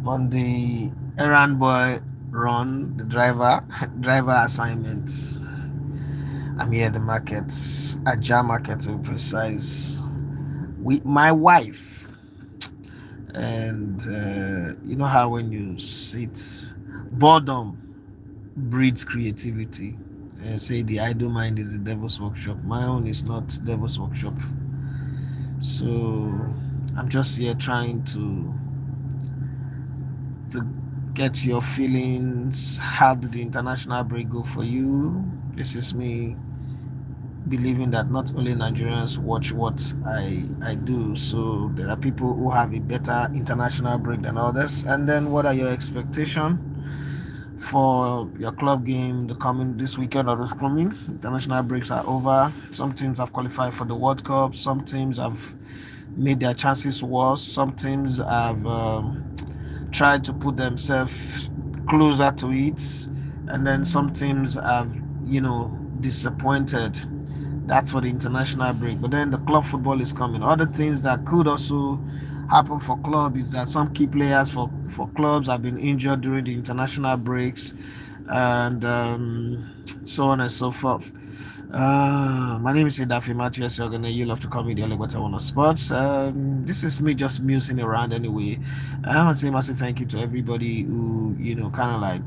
on the errand boy run, the driver assignments. I'm here at the markets, Ajah market to be precise, with my wife. And you know how when you sit, boredom breeds creativity. Say the idle mind is the devil's workshop. My own is not devil's workshop. So I'm just here trying to get your feelings. How did the international break go for you? This is me believing that not only Nigerians watch what I do, so there are people who have a better international break than others. And then, what are your expectations for your club game the coming this weekend or this coming? International breaks are over. Some teams have qualified for the World Cup. Some teams have made their chances worse. Some teams have tried to put themselves closer to it, and then some teams have, disappointed. That's for the international break. But then the club football is coming. Other things that could also happen for club is that some key players for clubs have been injured during the international breaks, and so on and so forth. My name is Idafi Matthew Ogene. You love to call me the Alligator One of Sports. This is me just musing around anyway. I want to say massive thank you to everybody who, kind of like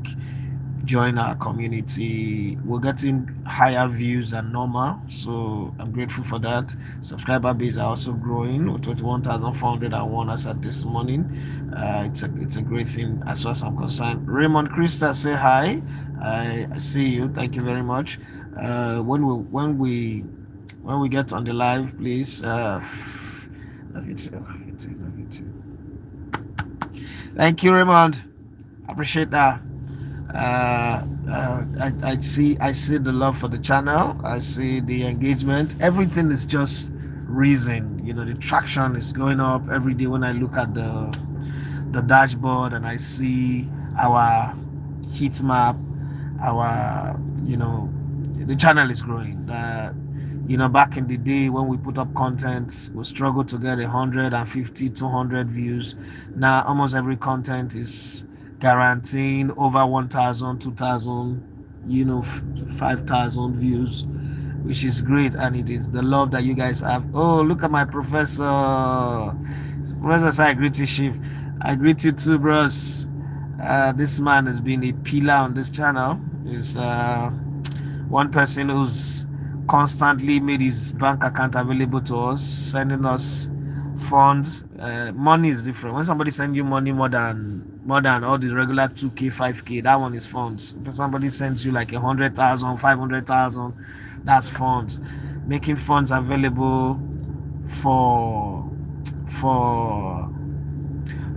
join our community. We're getting higher views than normal, so I'm grateful for that. Subscriber base are also growing with 21,401 as at this morning. It's a great thing as far as I'm concerned. Raymond Krista, say hi. I see you. Thank you very much. When we get on the live, please. Love you too. Love you too. Love you too. Thank you, Raymond. Appreciate that. I see the love for the channel. I see the engagement. Everything is just reason. The traction is going up every day when I look at the dashboard and I see our heat map. Our the channel is growing. Back in the day when we put up content, we struggled to get 150, 200 views. Now almost every content is guaranteeing over 1,000, 2,000, 5,000 views, which is great. And it is the love that you guys have. Oh, look at my professor. Professor, I greet you, Chief. I greet you too, bros. This man has been a pillar on this channel. Is one person who's constantly made his bank account available to us, sending us funds. Money is different. When somebody sends you money more than all the regular 2K, 5K, that one is funds. If somebody sends you like 100,000, 500,000, that's funds. Making funds available for for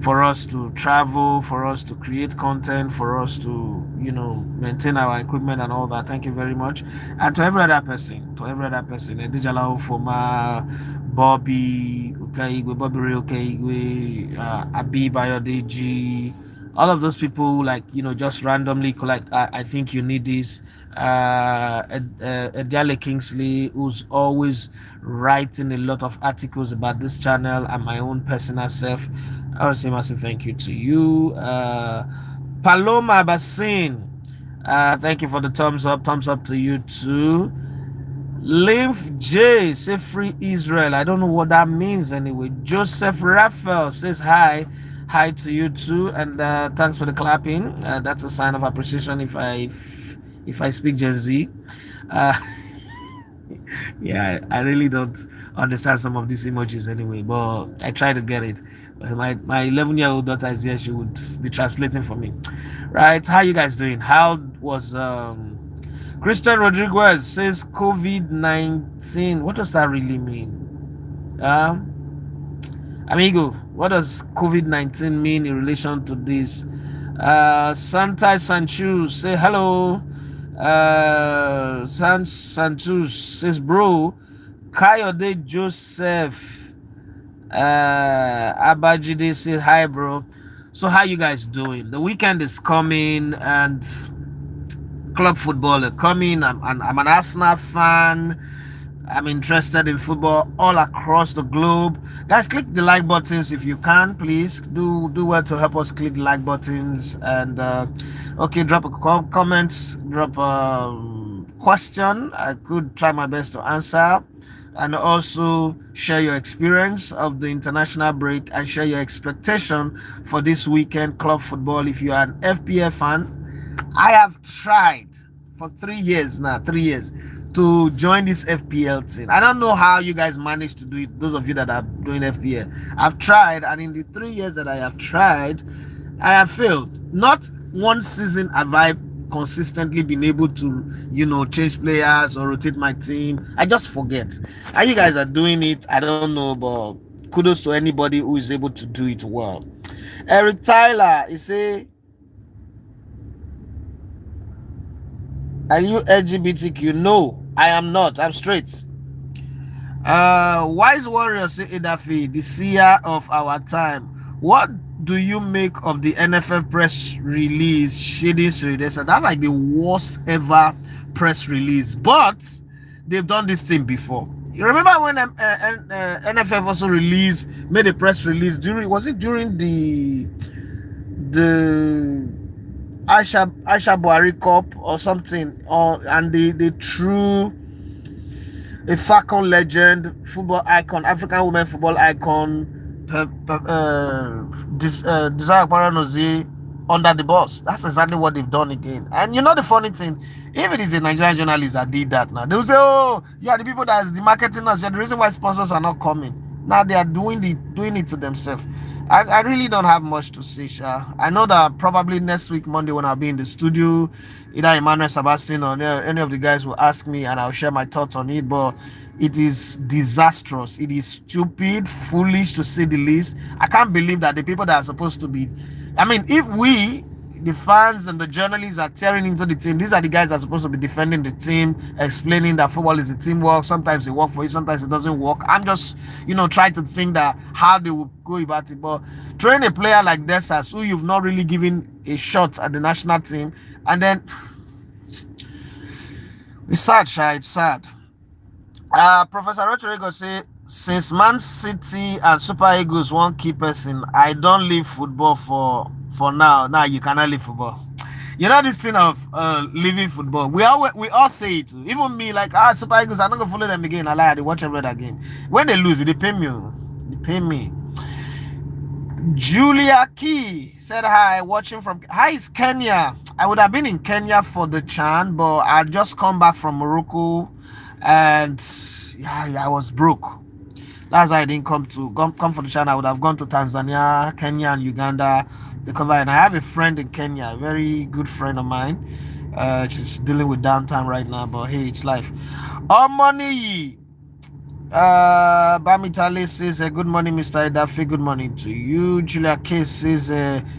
for us to travel, for us to create content, for us to, maintain our equipment and all that. Thank you very much. And to every other person, Edijala Foma, Bobby Ray Okaigwe, Abib Ayodeji, all of those people, like, just randomly collect. I think you need this. Ediale Kingsley, who's always writing a lot of articles about this channel and my own personal self. I want to say massive thank you to you. Paloma Basin, thank you for the thumbs up. Thumbs up to you too. Lymph J, say free Israel. I don't know what that means anyway. Joseph Raphael says hi. Hi to you too. And thanks for the clapping. That's a sign of appreciation if I speak Gen Z. Uh, yeah, I really don't understand some of these emojis anyway, but I try to get it. My 11-year-old daughter is here. She would be translating for me. Right? How you guys doing? How was Christian Rodriguez says COVID-19? What does that really mean? Amigo, what does COVID-19 mean in relation to this? Santa Sanchu say hello. Santus says, bro, Kayode Joseph Abajide says hi, bro. So how you guys doing? The weekend is coming and club football is coming. I'm an Arsenal fan. I'm interested in football all across the globe. Guys, click the like buttons if you can, please. Do well to help us click the like buttons. And okay, drop a comment, drop a question. I could try my best to answer. And also share your experience of the international break and share your expectation for this weekend club football. If you are an FPL fan, I have tried for 3 years now, 3 years, to join this FPL thing. I don't know how you guys managed to do it, those of you that are doing FPL. I've tried, and in the 3 years that I have tried, I have failed. Not one season have I consistently been able to, change players or rotate my team. I just forget. How you guys are doing it, I don't know, but kudos to anybody who is able to do it well. Eric Tyler, he say, are you LGBTQ? No, I am not. I'm straight. Wise Warrior say Idafi, the seer of our time. What do you make of the NFF press release shading Sridesa? That's like the worst ever press release, but they've done this thing before. You remember when NFF also made a press release during the Aisha Buhari Cup or something, and they threw a Falcon legend, football icon, African women football icon, Desire Paranozi under the bus. That's exactly what they've done again. And the funny thing, if it is a Nigerian journalist that did that now, they will say, oh, you are the people that is the marketing us. You're the reason why sponsors are not coming. Now they are doing it to themselves. I really don't have much to say, Sha. I know that probably next week, Monday, when I'll be in the studio, either Emmanuel Sebastian or any of the guys will ask me and I'll share my thoughts on it. But it is disastrous. It is stupid, foolish to say the least. I can't believe that the people that are supposed to be, if we, the fans and the journalists, are tearing into the team, these are the guys that are supposed to be defending the team, explaining that football is a teamwork. Sometimes it works for you, sometimes it doesn't work. I'm just, trying to think that how they will go about it. But train a player like Desas, who you've not really given a shot at the national team, and then it's sad, Sha. It's sad. Professor Rodrigo say, since Man City and Super Eagles won't keep person, I don't leave football for now. Now you cannot leave football. This thing of leaving football. We all say it. Even me, like Super Eagles, I'm not gonna follow them again. I lie, they watch every other game. When they lose, they pay me. They pay me. Julia Key said hi, watching from hi is Kenya. I would have been in Kenya for the Chan, but I just come back from Morocco, and I was broke. That's why I didn't come for the Chan. I would have gone to Tanzania, Kenya, and Uganda to cover. And I have a friend in Kenya, a very good friend of mine. She's dealing with downtime right now, but hey, it's life. Money. Bamitale says, good morning, Mr. Edafe. Good morning to you. Julia K says,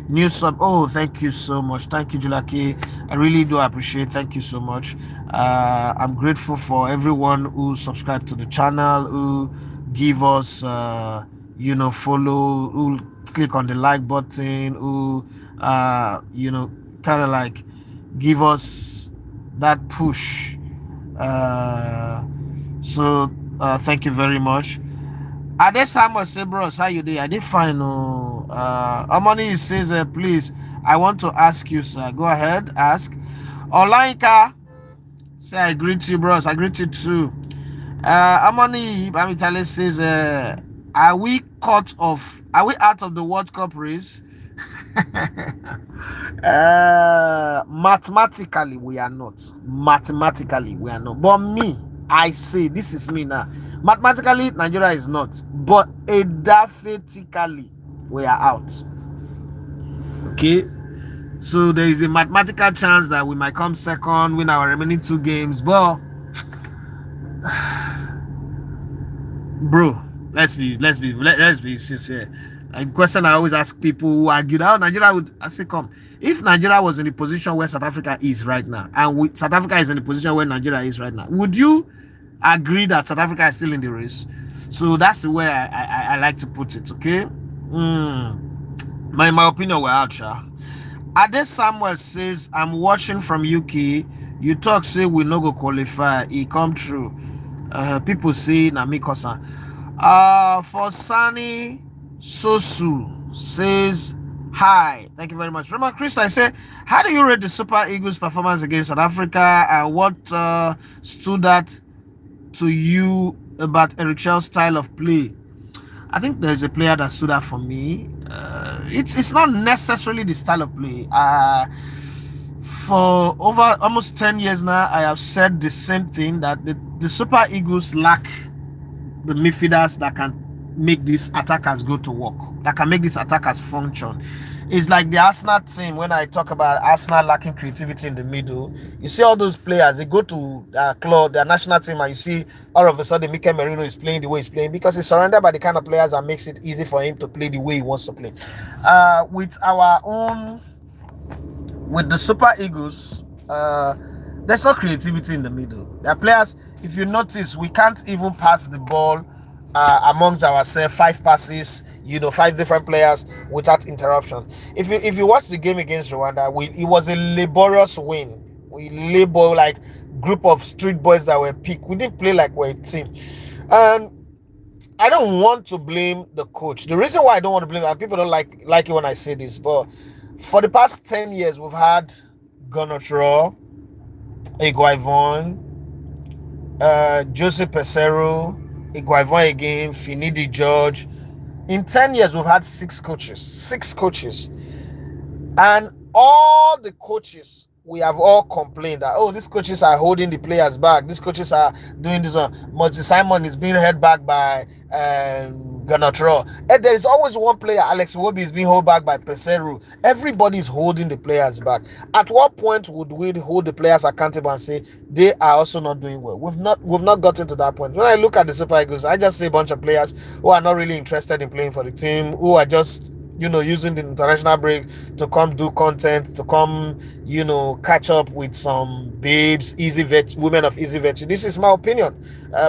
new sub. Oh, thank you so much. Thank you, Julia K. I really do appreciate. Thank you so much. I'm grateful for everyone who subscribed to the channel, who give us, follow, who click on the like button, who, kind of like give us that push. Thank you very much. Ade Samuel say, bros, how you doing? I did fine. Amani says, please, I want to ask you, sir. Go ahead, ask. Olainka say, I greet you, bros. I greet you too. Amani Bamitale says, are we out of the World Cup race? Mathematically, we are not. But me, I say, this is me now. Mathematically, Nigeria is not. But edaphatically, we are out. Okay? So there is a mathematical chance that we might come second, win our remaining 2 games. But bro, let's be sincere. A question I always ask people who argue how Nigeria would, I say, come, if Nigeria was in the position where South Africa is right now, and South Africa is in the position where Nigeria is right now, would you agree that South Africa is still in the race? So that's the way I like to put it. Okay. My opinion, we're out, Sha. Ade Samuel says, I'm watching from UK. You talk say we no go qualify. It come true. People say Namikosa. For Sani Sosu says hi. Thank you very much. Remember, Chris, I say, how do you rate the Super Eagles' performance against South Africa, and what stood out to you about Eric Shell's style of play? I think there's a player that stood out for me. It's not necessarily the style of play. For over almost 10 years now, I have said the same thing, that the Super Eagles lack the midfielders that can make these attackers go to work, that can make these attackers function. It's like the Arsenal team. When I talk about Arsenal lacking creativity in the middle, you see all those players, they go to their club, their national team, and you see all of a sudden Mikel Merino is playing the way he's playing, because he's surrounded by the kind of players that makes it easy for him to play the way he wants to play. With the Super Eagles, there's no creativity in the middle. There are players, if you notice, we can't even pass the ball amongst ourselves, 5 passes, 5 different players without interruption. If you watch the game against Rwanda, it was a laborious win. We labor like group of street boys that were picked. We didn't play like we're a team. And I don't want to blame the coach. The reason why I don't want to blame, and people don't like it when I say this, but for the past 10 years, we've had Gonotro, Iguaivon, Jose Pesero, Iguaivon again, Finidi George. In 10 years, we've had 6 coaches. 6 coaches. And all the coaches, we have all complained that, these coaches are holding the players back. These coaches are doing this one. Monty Simon is being held back by Gonotro. And there is always one player, Alex Iwobi, is being held back by Peseru. Everybody is holding the players back. At what point would we hold the players accountable and say they are also not doing well? We've not gotten to that point. When I look at the Super Eagles, I just see a bunch of players who are not really interested in playing for the team, who are just using the international break to come do content, to come, catch up with some babes, women of easy virtue. This is my opinion.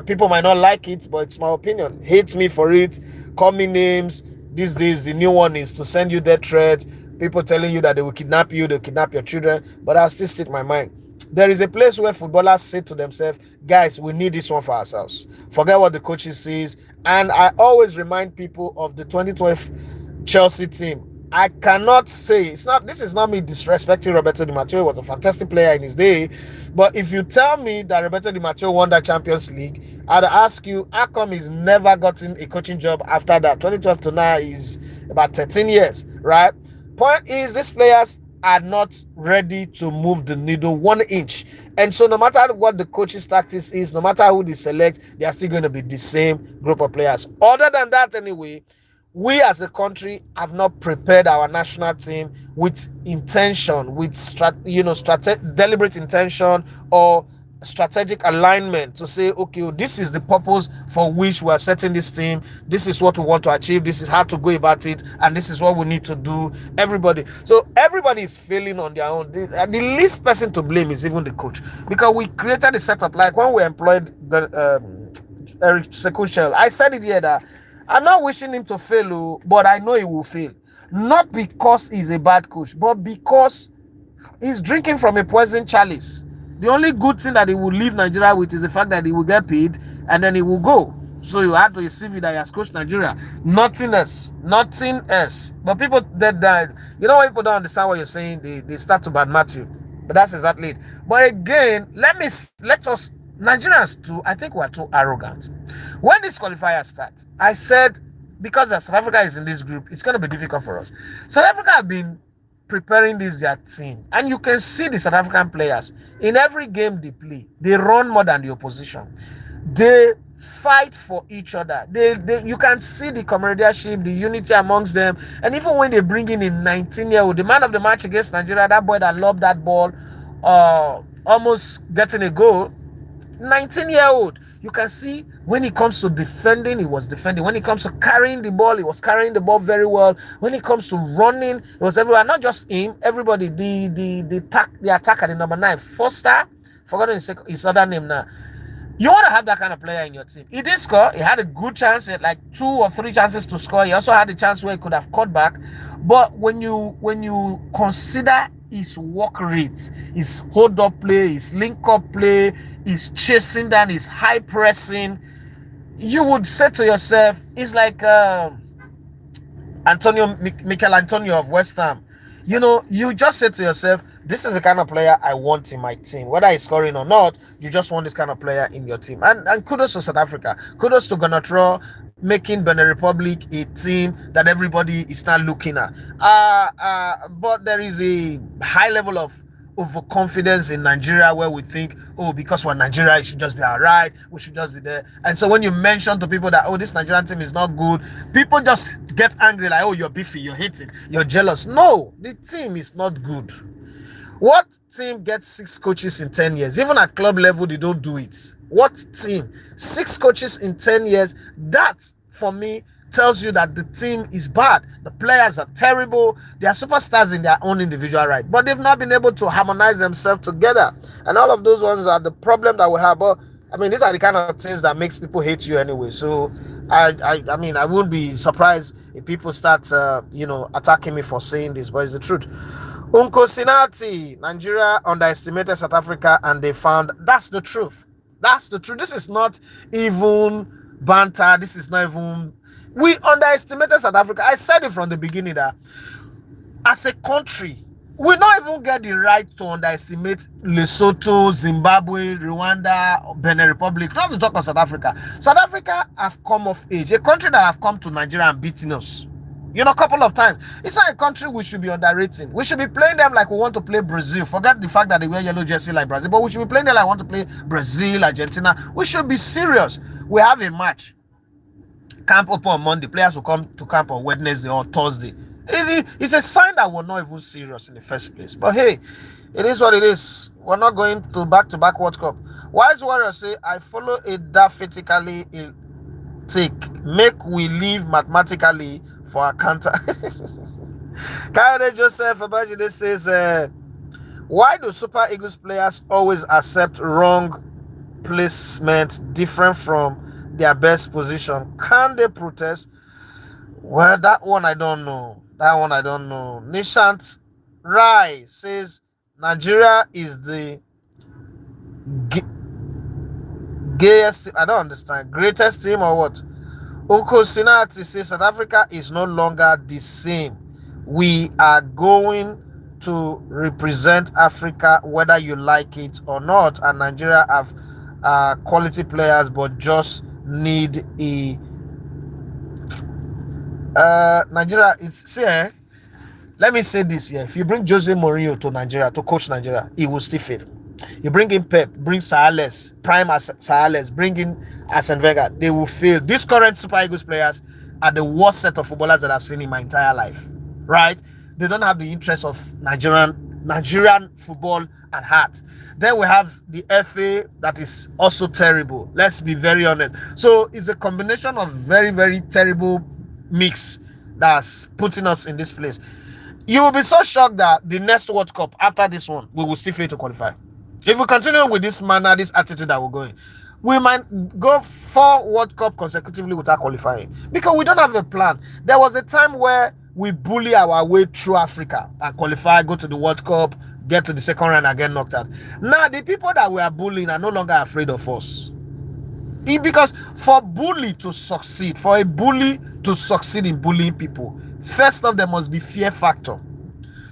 People might not like it, but it's my opinion. Hate me for it. Call me names. These days, the new one is to send you death threats. People telling you that they will kidnap you, they'll kidnap your children. But I'll still stick my mind. There is a place where footballers say to themselves, guys, we need this one for ourselves. Forget what the coaches says. And I always remind people of the 2012 Chelsea team. I cannot say this is not me disrespecting Roberto Di Matteo. He was a fantastic player in his day, but if you tell me that Roberto Di Matteo won that Champions League, I'd ask you, how come he's never gotten a coaching job after that? 2012 to now is about 13 years, right? Point is, these players are not ready to move the needle 1 inch. And so no matter what the coach's tactics is, no matter who they select, they are still going to be the same group of players. Other than that, anyway, we as a country have not prepared our national team with intention, with deliberate intention or strategic alignment to say, okay, this is the purpose for which we are setting this team. This is what we want to achieve. This is how to go about it. And this is what we need to do. Everybody is failing on their own. The least person to blame is even the coach, because we created a setup. Like when we employed Eric Shell, I said it here that I'm not wishing him to fail, but I know he will fail. Not because he's a bad coach, but because he's drinking from a poison chalice. The only good thing that he will leave Nigeria with is the fact that he will get paid and then he will go. So you have to receive it that he has coached Nigeria. Nothing else. But people that when people don't understand what you're saying, they start to badmouth you. But that's exactly it. But again, let us Nigerians too, I think we're too arrogant. When this qualifier starts, I said, because South Africa is in this group, it's going to be difficult for us. South Africa have been preparing their team. And you can see the South African players, in every game they play, they run more than the opposition. They fight for each other. You can see the camaraderie, the unity amongst them. And even when they bring in a 19-year-old, the man of the match against Nigeria, that boy that lobbed that ball, almost getting a goal, 19-year-old, you can see when it comes to defending, he was defending. When it comes to carrying the ball, he was carrying the ball very well. When it comes to running, it was everywhere. Not just him, everybody. The attacker, the number 9, Foster, forgotten his other name now. You want to have that kind of player in your team. He did score. He had a good chance, like 2 or 3 chances to score. He also had a chance where he could have cut back. But when you consider his work rate, his hold up play, his link up play, his chasing down, his high pressing, you would say to yourself, it's like Mikel Antonio of West Ham. You know, you just say to yourself, this is the kind of player I want in my team. Whether he's scoring or not, you just want this kind of player in your team. And kudos to South Africa. Kudos to Gonatro making Benin Republic a team that everybody is now looking at. But there is a high level of overconfidence in Nigeria where we think, oh, because we're Nigeria, it should just be all right, we should just be there. And so when you mention to people that, oh, this Nigerian team is not good, people just get angry like, oh, you're beefy, you're hating, you're jealous. No, the team is not good. What team gets 6 coaches in 10 years? Even at club level, they don't do it. What team? 6 coaches in 10 years? That, for me, tells you that the team is bad. The players are terrible. They are superstars in their own individual right, but they've not been able to harmonize themselves together. And all of those ones are the problem that we have. But I mean, these are the kind of things that makes people hate you anyway. So I mean, I wouldn't be surprised if people start attacking me for saying this, but it's the truth. Unko Sinati, Nigeria underestimated South Africa and they found. That's the truth. That's the truth. This is not even banter. This is not even. We underestimated South Africa. I said it from the beginning that as a country, we don't even get the right to underestimate Lesotho, Zimbabwe, Rwanda, Benin Republic. Not to talk of South Africa. South Africa have come of age. A country that have come to Nigeria and beaten us. A couple of times. It's not a country we should be underrating. We should be playing them like we want to play Brazil. Forget the fact that they wear yellow jersey like Brazil, but we should be playing them like we want to play Brazil, Argentina. We should be serious. We have a match. Camp open on Monday. Players will come to camp on Wednesday or Thursday. It's a sign that we're not even serious in the first place. But hey, it is what it is. We're not going to back-to-back World Cup. Wise Warrior say, I follow it daffetically take. Make we live mathematically for a counter. Kayode Joseph Abajide says, why do Super Eagles players always accept wrong placement different from their best position? Can they protest? Well, that one I don't know. Nishant Rai says Nigeria is the gayest. I don't understand. Greatest team or what? Uncle Sinati says South Africa is no longer the same. We are going to represent Africa whether you like it or not. And Nigeria have quality players, but just need a Nigeria. Let me say this here. If you bring Jose Mourinho to Nigeria to coach Nigeria, he will still fail. You bring in Pep, bring Sales, prime as Sales, bring in Arsene Wenger, they will fail. These current Super Eagles players are the worst set of footballers that I've seen in my entire life. Right? They don't have the interest of Nigerian football at heart. Then we have the FA that is also terrible. Let's be very honest. So it's a combination of very, very terrible mix that's putting us in this place. You will be so shocked that the next World Cup after this one, we will still fail to qualify. If we continue with this manner, this attitude that we're going, we might go 4 World Cup consecutively without qualifying because we don't have a plan. There was a time where we bully our way through Africa and qualify, go to the World Cup, get to the second round and get knocked out. Now, the people that we are bullying are no longer afraid of us. Because for bully to succeed, for a bully to succeed in bullying people, first off, there must be fear factor.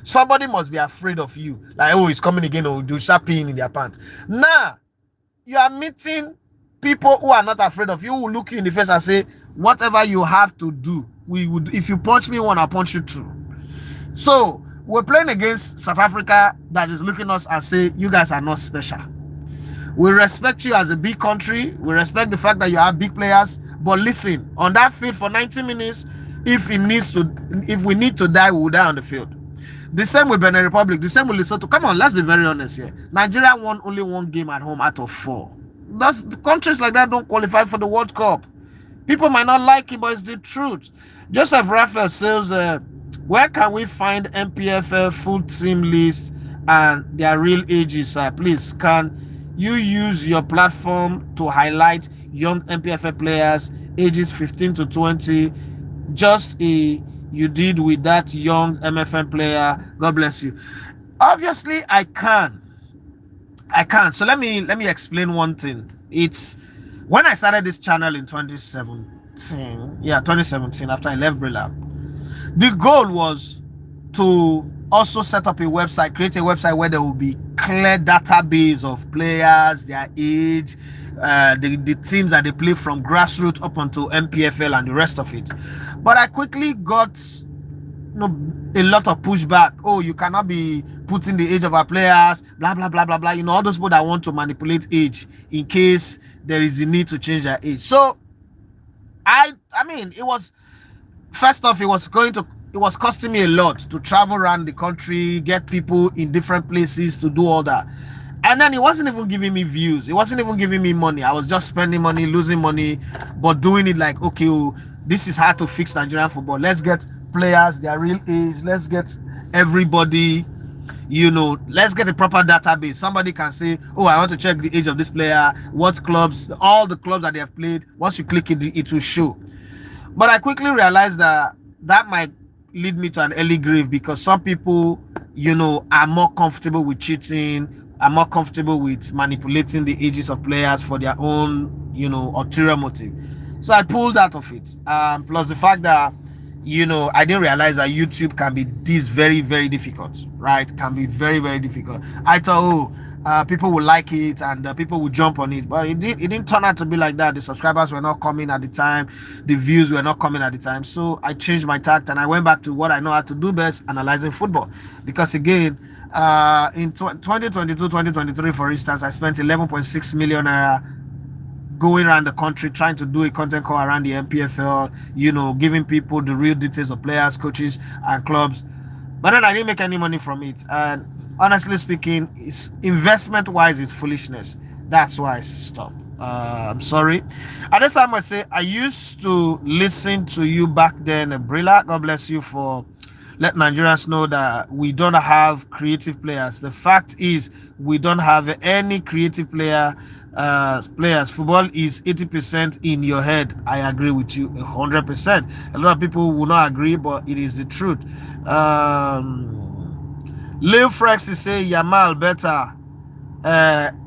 Somebody must be afraid of you. Like, oh, he's coming again, or do start peeing in their pants. Now, you are meeting people who are not afraid of you, who will look you in the face and say, whatever you have to do, we would. If you punch me one, I'll punch you two. So, we're playing against South Africa that is looking at us and say, you guys are not special. We respect you as a big country. We respect the fact that you have big players. But listen, on that field for 90 minutes, if we need to die, we'll die on the field. The same with Benin Republic, the same with Lesotho. Come on, let's be very honest here. Nigeria won only 1 game at home out of 4. Countries like that don't qualify for the World Cup. People might not like it, but it's the truth. Joseph Raphael says, where can we find NPFL full team list and their real ages? Please, can you use your platform to highlight young NPFL players ages 15 to 20? Just you did with that young MFN player. God bless you. Obviously, I can. So let me explain one thing. It's when I started this channel in 2017. Yeah, 2017. After I left Brilla, the goal was to also set up a website, create a website where there will be clear database of players, their age, the teams that they play from grassroots up onto NPFL and the rest of it. But I quickly got a lot of pushback. Oh, you cannot be putting the age of our players, blah blah blah blah blah. All those people that want to manipulate age in case there is a need to change their age. So I mean, it was first off, it was costing me a lot to travel around the country, get people in different places to do all that. And then it wasn't even giving me views. It wasn't even giving me money. I was just spending money, losing money, but doing it like, okay, oh, this is how to fix Nigerian football. Let's get players, their real age. Let's get everybody, let's get a proper database. Somebody can say, oh, I want to check the age of this player, what clubs, all the clubs that they have played. Once you click it, it will show. But I quickly realized that might lead me to an early grave, because some people, are more comfortable with cheating, are more comfortable with manipulating the ages of players for their own, ulterior motive. So I pulled out of it. Plus the fact that, I didn't realize that YouTube can be this very, very difficult, right? Can be very, very difficult. I thought, people will like it and people will jump on it, but it didn't turn out to be like that. The subscribers were not coming at the time, the views were not coming at the time. So I changed my tact and I went back to what I know how to do best, analyzing football. Because again, in 2022 2023, for instance, I spent 11.6 million going around the country trying to do a content call around the NPFL, giving people the real details of players, coaches and clubs. But then I didn't make any money from it. And honestly speaking, it's investment wise, it's foolishness. That's why I stopped. I'm sorry. At this time, I say I used to listen to you back then, Brilla. God bless you for let Nigerians know that we don't have creative players. The fact is, we don't have any creative players. Football is 80% in your head. I agree with you 100%. A lot of people will not agree, but it is the truth. Lil Frex is say Yamal better.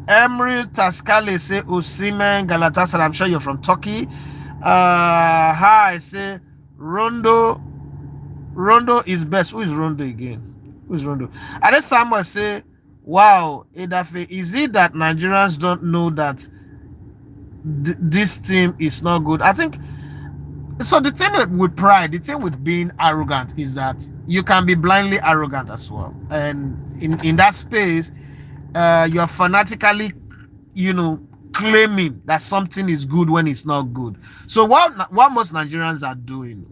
Emery Tascale say Osimhen Galatasaray. I'm sure you're from Turkey. Hi, say Rondo is best. Who is Rondo again? Who is Rondo? And then someone say, wow, Edafe, is it that Nigerians don't know that this team is not good? I think so. The thing with pride, the thing with being arrogant is that you can be blindly arrogant as well. And in that space, you're fanatically, claiming that something is good when it's not good. So what most Nigerians are doing,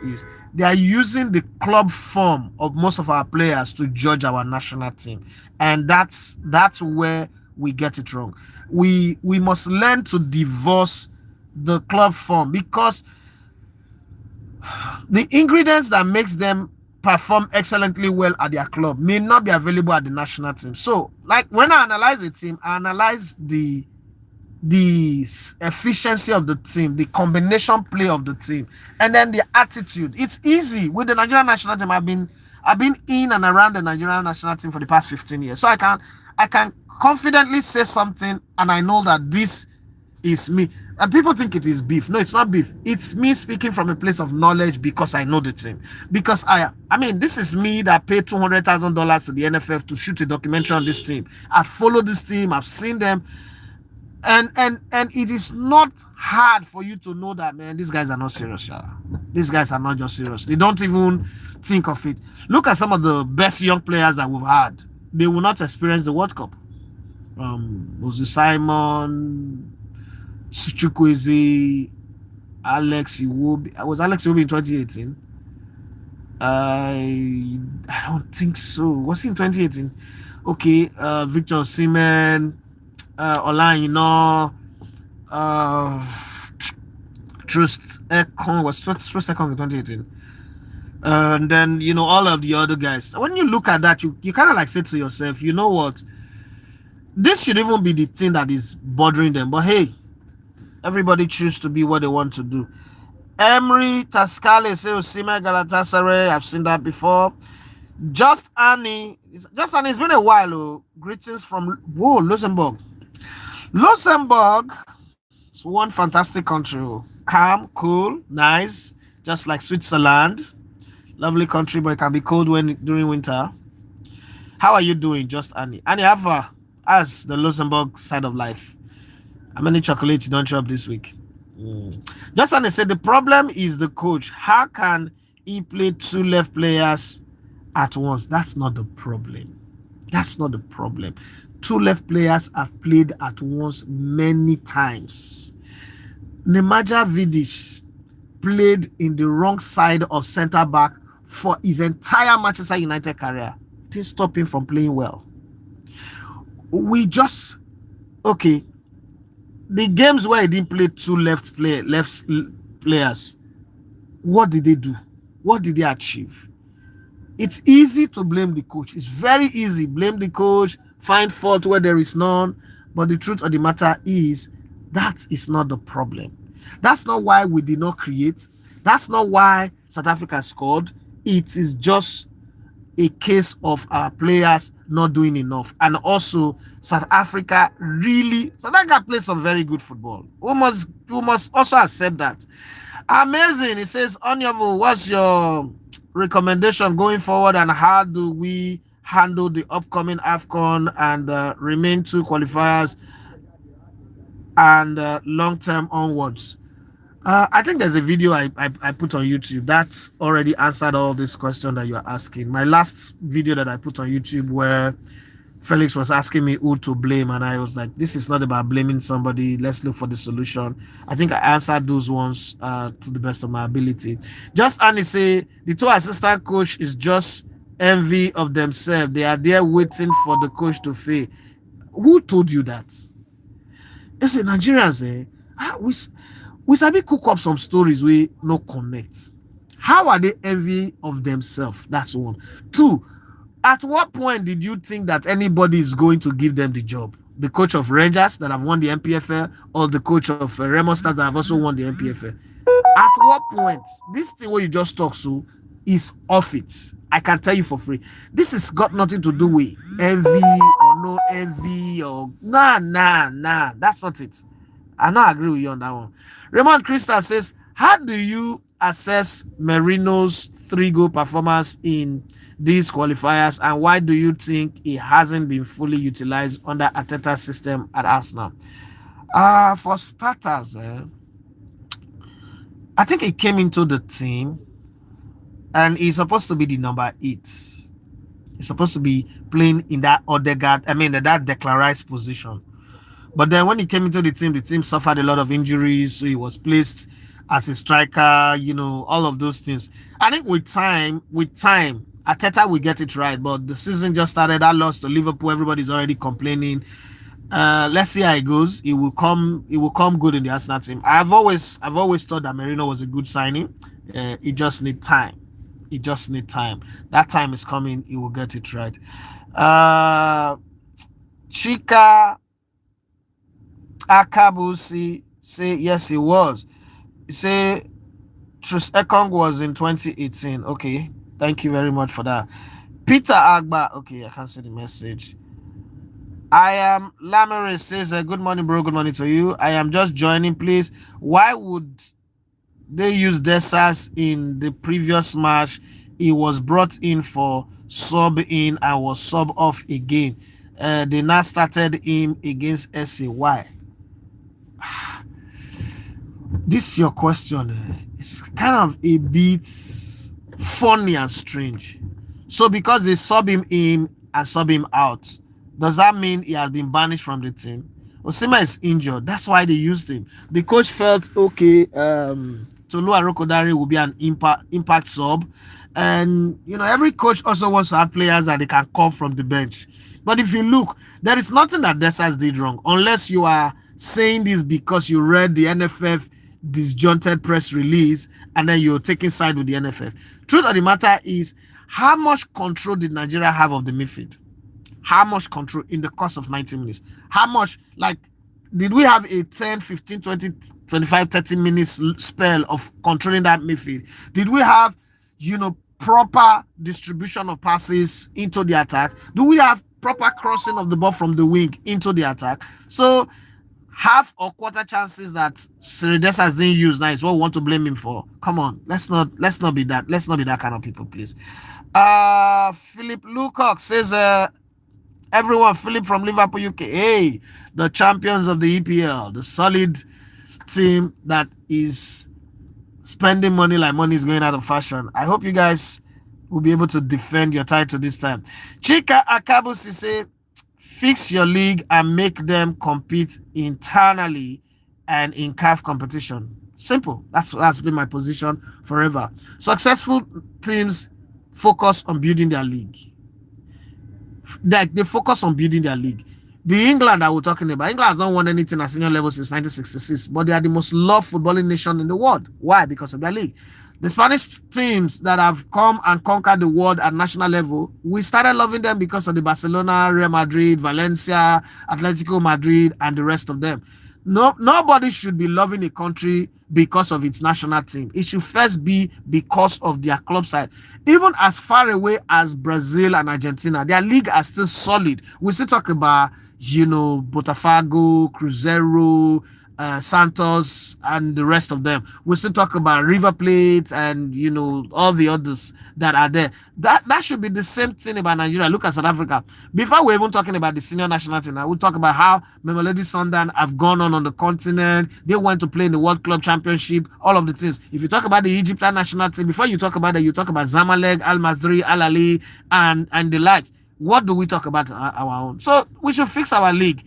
is they are using the club form of most of our players to judge our national team, and that's where we get it wrong. We must learn to divorce the club form, because the ingredients that makes them perform excellently well at their club may not be available at the national team. So, like when I analyze a team, I analyze the efficiency of the team, the combination play of the team, and then the attitude. It's easy with the Nigerian national team. I've been in and around the Nigerian national team for the past 15 years, so I can confidently say something, and I know that this is me. And people think it is beef. No, it's not beef. It's me speaking from a place of knowledge, because I know the team. Because I mean, this is me that paid $200,000 to the NFF to shoot a documentary on this team. I've followed this team. I've seen them. And it is not hard for you to know that, man, these guys are not serious. Yeah. These guys are not just serious. They don't even think of it. Look at some of the best young players that we've had. They will not experience the World Cup. Was Simon, Chukwueze, Alex Iwobi. Was Alex Iwobi in 2018? I don't think so. Was he in 2018? Okay, Victor Osimhen, Olayino, Trust Ekong. Was Trust Ekong in 2018? And then, all of the other guys. When you look at that, you kind of like say to yourself, you know what? This should even be the thing that is bothering them. But hey, everybody choose to be what they want to do. Emery Tascale say Osimhen Galatasaray. I've seen that before. Just Annie, it's been a while. Oh. Greetings from Luxembourg. Luxembourg is one fantastic country. Oh. Calm, cool, nice, just like Switzerland. Lovely country, but it can be cold when during winter. How are you doing, just Annie? Annie, have as the Luxembourg side of life. How many chocolates you don't chop this week? Just Annie said the problem is the coach. How can he play two left players at once? That's not the problem. That's not the problem. Two left players have played at once many times. Nemanja Vidic played in the wrong side of centre back for his entire Manchester United career. It didn't stop him from playing well. We just okay. The games where he didn't play two left players, what did they do? What did they achieve? It's easy to blame the coach. It's very easy. Blame the coach, find fault where there is none. But the truth of the matter is that is not the problem. That's not why we did not create. That's not why South Africa scored. It is just a case of our players not doing enough. And also, South Africa plays some very good football. We must also accept that. Amazing. It says, Onyevo, what's your recommendation going forward and how do we handle the upcoming AFCON and remain two qualifiers and long-term onwards? I think there's a video I put on YouTube that's already answered all this question that you're asking. My last video that I put on YouTube where Felix was asking me who to blame, and I was like, this is not about blaming somebody. Let's look for the solution. I think I answered those ones to the best of my ability. Just Annie say the two assistant coach is just envy of themselves. They are there waiting for the coach to fail. Who told you that? Listen, Nigerians, we sabi cook up some stories we no connect. How are they envy of themselves? That's one. Two, at what point did you think that anybody is going to give them the job? The coach of Rangers that have won the NPFL or the coach of Remo Stars that have also won the NPFL? At what point? This thing where you just talk so is off it. I can tell you for free. This has got nothing to do with envy or no envy or nah. That's not it. I not agree with you on that one. Raymond Crystal says, how do you assess Merino's 3-goal performance in these qualifiers and why do you think he hasn't been fully utilized under Arteta's system at Arsenal? For starters, I think he came into the team and he's supposed to be the number 8. He's supposed to be playing in that that Declan Rice position. But then when he came into the team suffered a lot of injuries, so he was placed as a striker, all of those things. I think with time, Arteta will get it right, but the season just started. That loss to Liverpool, everybody's already complaining. Let's see how it goes. It will come good in the Arsenal team. I've always thought that Merino was a good signing. It just need time. That time is coming. He will get it right. Chika Akabusi say yes, he was. He say Trus Ekong was in 2018. Okay, thank you very much for that. Peter Agba. Okay, I can't see the message. I am Lamere says good morning, bro. Good morning to you. I am just joining, please. Why would they use Desas in the previous match? He was brought in for sub in and was sub off again. They now started him against SAY. This your question. It's kind of a bit funny and strange. So because they sub him in and sub him out, does that mean he has been banished from the team? Osima is injured. That's why they used him. The coach felt okay. Tolu Arokodare will be an impact sub, and every coach also wants to have players that they can call from the bench. But if you look, there is nothing that Desas did wrong, unless you are saying this because you read the NFF disjointed press release and then you're taking side with the NFF. Truth of the matter is, how much control did Nigeria have of the midfield? How much control in the course of 90 minutes? How much, did we have a 10, 15, 20, 25, 30 minutes spell of controlling that midfield? Did we have, proper distribution of passes into the attack? Do we have proper crossing of the ball from the wing into the attack? So half or quarter chances that Siridesas didn't use now is what we want to blame him for. Come on, let's not be that kind of people, please. Philip Lucock says, everyone, Philip from Liverpool, UK. Hey, the champions of the EPL, the solid team that is spending money like money is going out of fashion. I hope you guys will be able to defend your title this time. Chika Akabusi say, fix your league and make them compete internally and in CAF competition. Simple. That's been my position forever. Successful teams focus on building their league. They focus on building their league. The England that we're talking about, England has not won anything at senior level since 1966, but they are the most loved footballing nation in the world. Why? Because of their league. The Spanish teams that have come and conquered the world at national level, we started loving them because of the Barcelona, Real Madrid, Valencia, Atletico Madrid, and the rest of them. No, nobody should be loving a country because of its national team. It should first be because of their club side. Even as far away as Brazil and Argentina, their league are still solid. We still talk about, Botafogo, Cruzeiro, Santos, and the rest of them. We still talk about River Plate and all the others that are there. That should be the same thing about Nigeria. Look at South Africa. Before we're even talking about the senior national team, we'll talk about how Mamelodi Sundowns have gone on the continent. They went to play in the World Club Championship. All of the things. If you talk about the Egyptian national team, before you talk about that, you talk about Zamalek, Al Masry, Al Ali, and the likes. What do we talk about our own? So we should fix our league.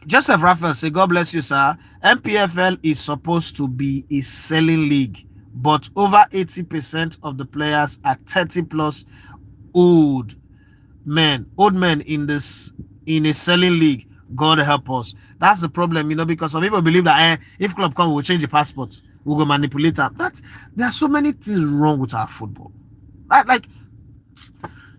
Joseph Raphael say, God bless you, sir. NPFL is supposed to be a selling league, but over 80% of the players are 30 plus old men in a selling league. God help us. That's the problem, because some people believe that if club come, we'll change the passport, we'll go manipulate them. But there are so many things wrong with our football. Like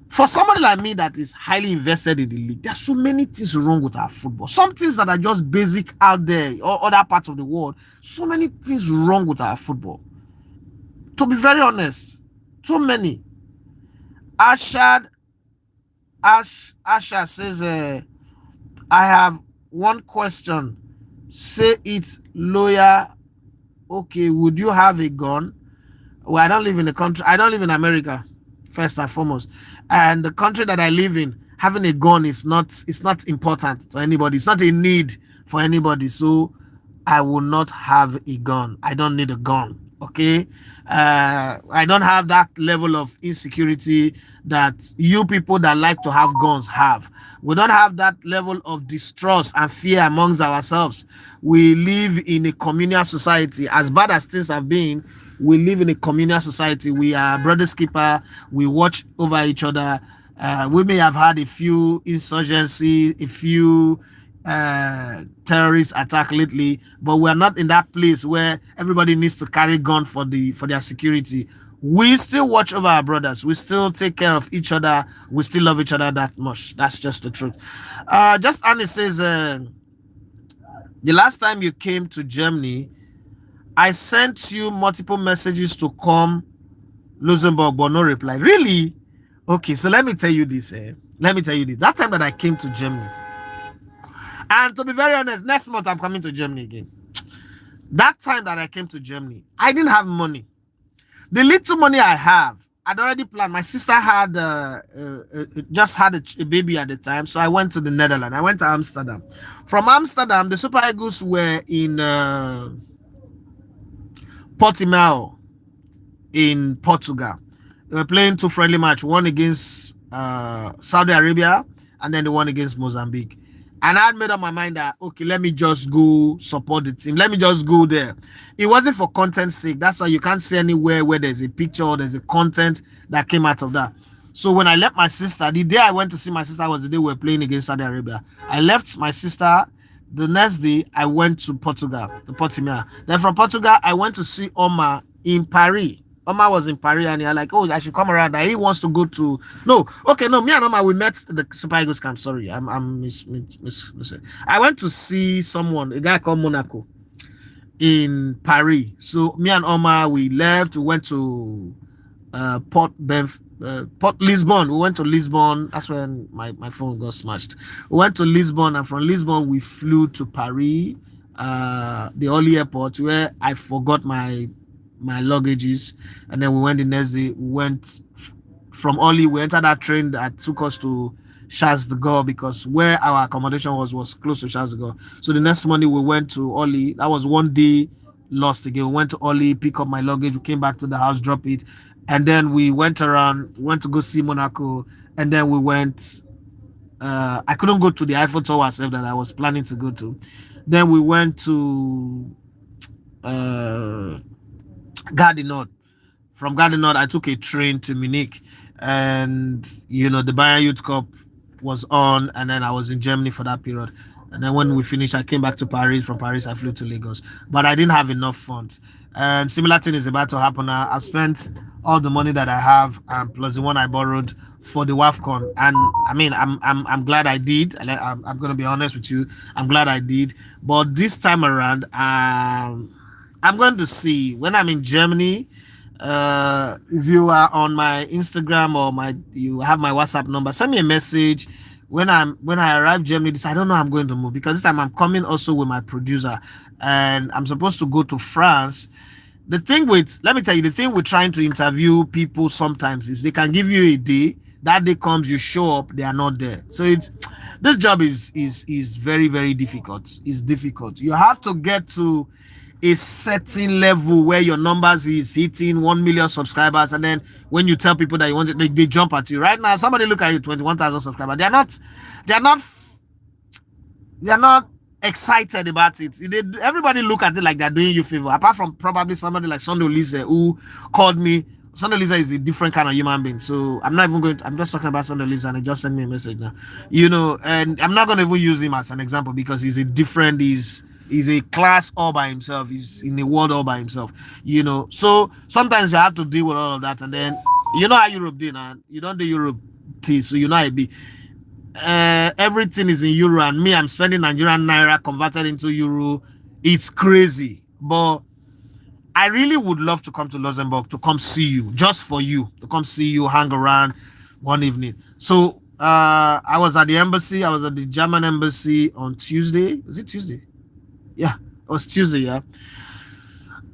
for somebody like me that is highly invested in the league, there's so many things wrong with our football. Some things that are just basic out there or other parts of the world. So many things wrong with our football. To be very honest, so many. Asha says, I have one question. Say it, lawyer. Okay, would you have a gun? Well, I don't live in the country. I don't live in America, first and foremost. And the country that I live in, having a gun is not important to anybody. It's not a need for anybody. So I will not have a gun. I don't need a gun. Okay. I don't have that level of insecurity that you people that like to have guns have. We don't have that level of distrust and fear amongst ourselves. We live in a communal society. As bad as things have been, we live in a communal society. We are brothers keeper. We watch over each other. We may have had a few insurgency, a few terrorist attack lately, but we're not in that place where everybody needs to carry gun for their security. We still watch over our brothers. We still take care of each other. We still love each other that much. That's just the truth. Just Annie says, the last time you came to Germany, I sent you multiple messages to come Luxembourg, but no reply. Really? Okay, so let me tell you this. That time that I came to Germany, and to be very honest, next month I'm coming to Germany again. That time that I came to Germany, I didn't have money. The little money I have, I'd already planned. My sister had just had a baby at the time, so I went to the Netherlands. I went to Amsterdam. From Amsterdam, the Super Eagles were in Portimao in Portugal. They were playing two friendly matches, one against Saudi Arabia and then the one against Mozambique. And I had made up my mind that, okay, let me just go support the team. Let me just go there. It wasn't for content's sake. That's why you can't see anywhere where there's a picture or there's a content that came out of that. So when I left my sister, the day I went to see my sister was the day we were playing against Saudi Arabia. I left my sister. The next day, I went to Portugal, to Portimao. Then from Portugal, I went to see Omar in Paris. Omar was in Paris, and you're like, oh, I should come around. He wants to go to... No, me and Omar, we met the Super Eagles camp. Sorry, I went to see someone, a guy called Monaco. in Paris. So me and Omar, we left. We went to Port Lisbon. We went to Lisbon. That's when my phone got smashed. We went to Lisbon, and from Lisbon we flew to Paris, the Orly airport, where I forgot my luggages, and then we went the next day. We went from Orly. We entered that train that took us to Charles de Gaulle, because where our accommodation was close to Charles de Gaulle. So the next morning we went to Orly. That was one day lost again. We went to Orly, pick up my luggage. We came back to the house, drop it, and then we went around. We went to go see Monaco, and then we went. I couldn't go to the Eiffel Tower myself that I was planning to go to. Then we went to uh, Gare. From Gare, I took a train to Munich, and the Bayern Youth Cup was on, and then I was in Germany for that period. And then when we finished, I came back to Paris. From Paris, I flew to Lagos, but I didn't have enough funds. And similar thing is about to happen now. I've spent all the money that I have, plus the one I borrowed for the WAFCON, and I mean, I'm glad I did. I'm gonna be honest with you. I'm glad I did, but this time around, I'm going to see when I'm in Germany. If you are on my Instagram or you have my WhatsApp number, send me a message. When I arrive Germany, I don't know how I'm going to move, because this time I'm coming also with my producer, and I'm supposed to go to France. Let me tell you, the thing with trying to interview people sometimes is they can give you a day. That day comes, you show up, they are not there. So this job is very, very difficult. It's difficult. You have to get to a certain level where your numbers is hitting 1 million subscribers, and then when you tell people that you want it, they jump at you. Right now, somebody look at you, 21,000 subscribers. They're not excited about it. Everybody look at it like they're doing you favor, apart from probably somebody like Sunday Lisa, who called me. Sunday Lisa is a different kind of human being, so I'm just talking about Sunday Lisa, and he just sent me a message now, and I'm not going to even use him as an example, because he's a class all by himself. He's in the world all by himself, so sometimes you have to deal with all of that. And then how Europe did, and you don't do Europe tea, so how it be. Everything is in euro, and me, I'm spending Nigerian naira converted into euro. It's crazy, but I really would love to come to Luxembourg to come see you, just for you, to come see you, hang around one evening. So I was at the embassy. I was at the German embassy on Tuesday. Was it Tuesday? Yeah, it was Tuesday. Yeah.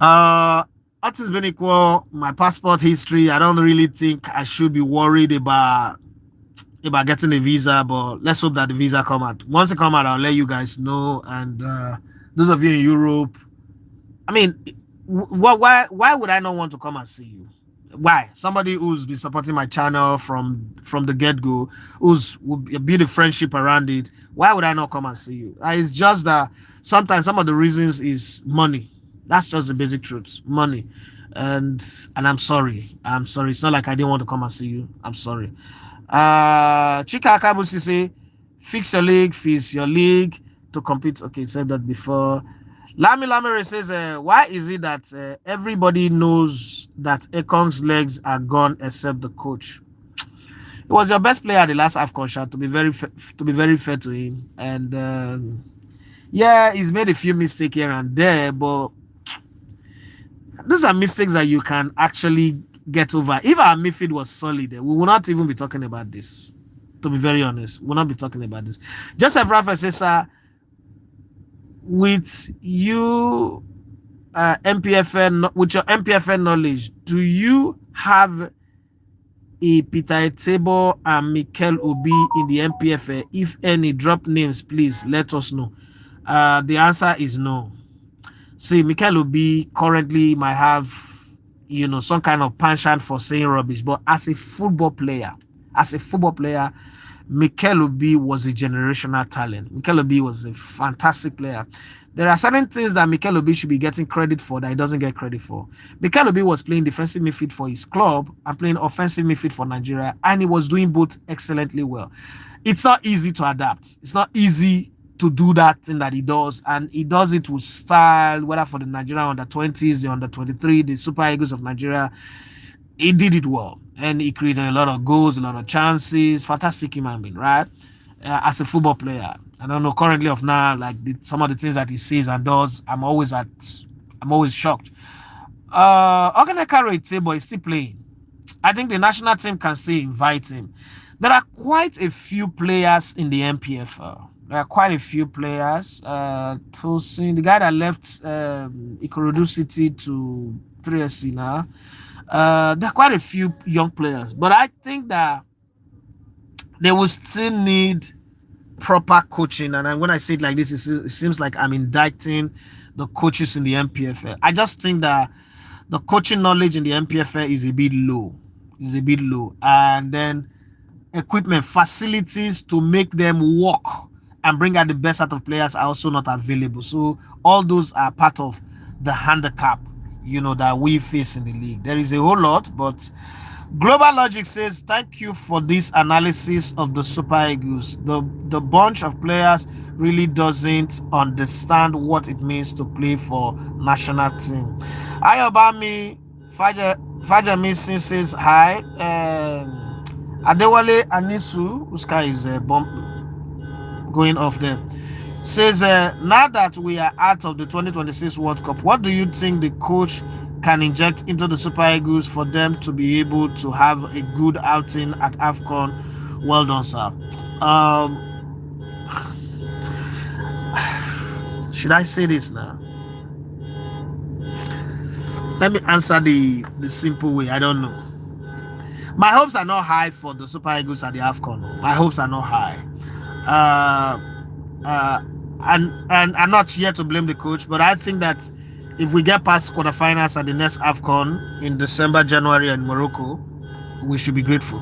All things being equal, my passport history, I don't really think I should be worried about getting a visa, but let's hope that the visa come out. Once it come out, I'll let you guys know. And those of you in Europe, I mean, why would I not want to come and see you? Why? Somebody who's been supporting my channel from the get-go, will build a friendship around it. Why would I not come and see you? It's just that sometimes some of the reasons is money. That's just the basic truth. Money. And I'm sorry. It's not like I didn't want to come and see you. I'm sorry. Chika Akabusi say, fix your league to compete. Okay, said that before. Lami Lamere says, why is it that everybody knows that Ekong's legs are gone except the coach? He was your best player at the last AFCON shot, to be very fair to him. And yeah, he's made a few mistakes here and there, but those are mistakes that you can actually get over. If our midfield was solid, we will not even be talking about this. To be very honest, we'll not be talking about this. Joseph Rafa says, sir, with you NPFL, with your NPFL knowledge, do you have a Peter Table and Mikel Obi in the NPFL? If any, drop names, please let us know. The answer is no. See, Mikel Obi currently might have, some kind of penchant for saying rubbish, but as a football player, Mikel Obi was a generational talent. Mikel Obi was a fantastic player. There are certain things that Mikel Obi should be getting credit for that he doesn't get credit for. Mikel Obi was playing defensive midfield for his club and playing offensive midfield for Nigeria, and he was doing both excellently well. It's not easy to adapt. It's not easy to do that thing that he does, and he does it with style, whether for the Nigerian under-20s, the under-23, the Super Eagles of Nigeria. He did it well, and he created a lot of goals, a lot of chances. Fantastic human being, right? As a football player, I don't know currently of now, like some of the things that he says and does, I'm always at I'm always shocked. Oganeka but he's still playing. I think the national team can still invite him. There are quite a few players in the NPFL. There are quite a few players. Tosin, the guy that left Ikorodu City to 3SC now. There are quite a few young players, but I think that they will still need proper coaching. And when I say it like this, it seems like I'm indicting the coaches in the NPFL. I just think that the coaching knowledge in the NPFL is a bit low. And then equipment, facilities to make them work and bring out the best out of players are also not available. So all those are part of the handicap, that we face in the league. There is a whole lot, but Global Logic says, thank you for this analysis of the Super Eagles. The bunch of players really doesn't understand what it means to play for national team. Ayobami Fajami says hi. Adewale Anisu, whose car is going off there, says, now that we are out of the 2026 World Cup, what do you think the coach can inject into the Super Eagles for them to be able to have a good outing at AFCON? Well done, sir. Should I say this now? Let me answer the simple way. I don't know. My hopes are not high for the Super Eagles at the AFCON. My hopes are not high. And I'm not here to blame the coach, but I think that if we get past quarterfinals at the next AFCON in December, January in Morocco, we should be grateful.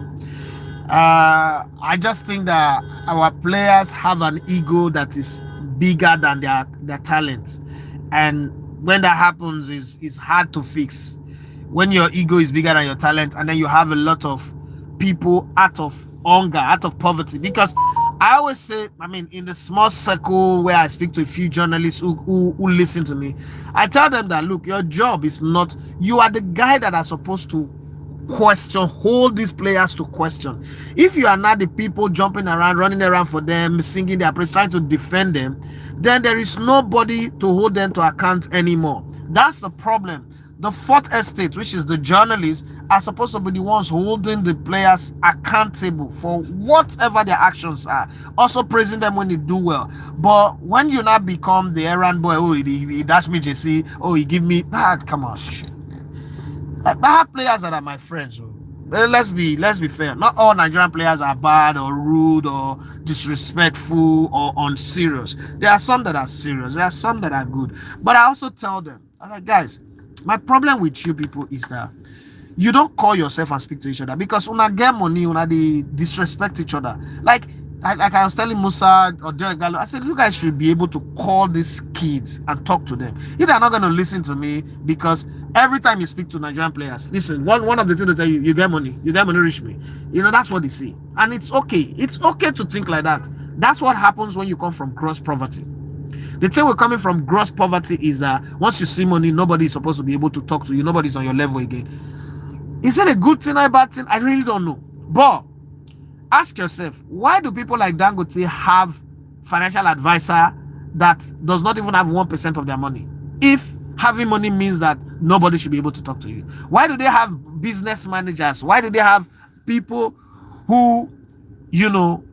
I just think that our players have an ego that is bigger than their talent, and when that happens, it's hard to fix. When your ego is bigger than your talent, and then you have a lot of people out of hunger, out of poverty. Because I always say, in the small circle where I speak to a few journalists who listen to me, I tell them that, look, your job is not, you are the guy that are supposed to hold these players to question. If you are not the people jumping around, running around for them, singing their praise, trying to defend them, then there is nobody to hold them to account anymore. That's the problem. The fourth estate, which is the journalists, are supposed to be the ones holding the players accountable for whatever their actions are, also praising them when they do well. But when you now become the errand boy, oh, he dash me JC, oh, he give me that, come on, shit. I have players that are my friends. Let's be fair. Not all Nigerian players are bad or rude or disrespectful or unserious. There are some that are serious. There are some that are good. But I also tell them, I'm like, guys, my problem with you people is that you don't call yourself and speak to each other, because una get money, una they disrespect each other. Like I was telling Musa or Derek Gallo, I said, you guys should be able to call these kids and talk to them. If they're not going to listen to me, because every time you speak to Nigerian players, listen, one of the things they tell you, you get money, reach me. That's what they see. And it's okay. It's okay to think like that. That's what happens when you come from gross poverty. The thing with coming from gross poverty is that once you see money, nobody is supposed to be able to talk to you. Nobody's on your level again. Is it a good thing or a bad thing? I really don't know. But ask yourself, why do people like Dangote have financial advisor that does not even have 1% of their money? If having money means that nobody should be able to talk to you. Why do they have business managers? Why do they have people who,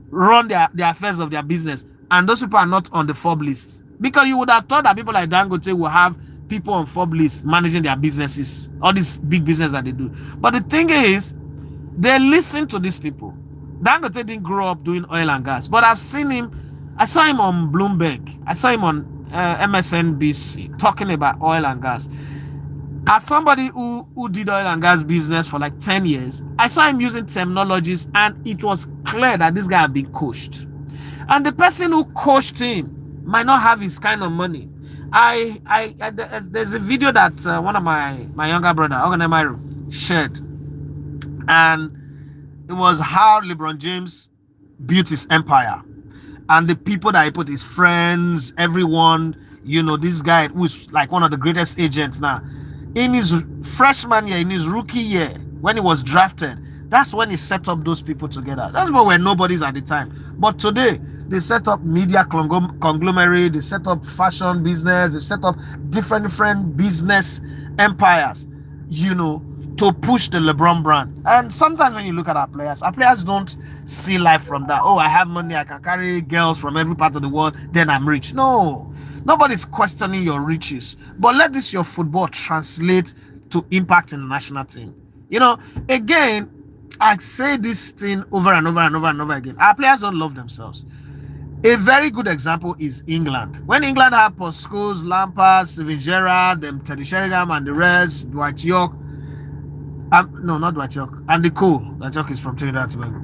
run the affairs of their business, and those people are not on the FOB list? Because you would have thought that people like Dangote will have people on FOB list managing their businesses, all this big business that they do. But the thing is, they listen to these people. Dangote didn't grow up doing oil and gas, but I saw him on Bloomberg, I saw him on MSNBC talking about oil and gas. As somebody who did oil and gas business for like 10 years, I saw him using terminologies, and it was clear that this guy had been coached. And the person who coached him might not have his kind of money. There's a video that one of my younger brother, Arrogance, shared, and it was how LeBron James built his empire, and the people that he put, his friends, everyone, this guy who's like one of the greatest agents now. In his freshman year, in his rookie year, when he was drafted, that's when he set up those people together. That's why we're nobodies at the time. But today, They set up media conglomerate, they set up fashion business, they set up different business empires, to push the LeBron brand. And sometimes when you look at our players don't see life from that. Oh, I have money, I can carry girls from every part of the world, then I'm rich. No, nobody's questioning your riches. But let this your football translate to impact in the national team. Again, I say this thing over and over and over and over again. Our players don't love themselves. A very good example is England. When England had Paul Scholes, Lampard, Steven Gerrard, Teddy Sheringham, and the rest, Dwight York. No, not Dwight York. Andy Cole. Dwight York is from Trinidad and Tobago.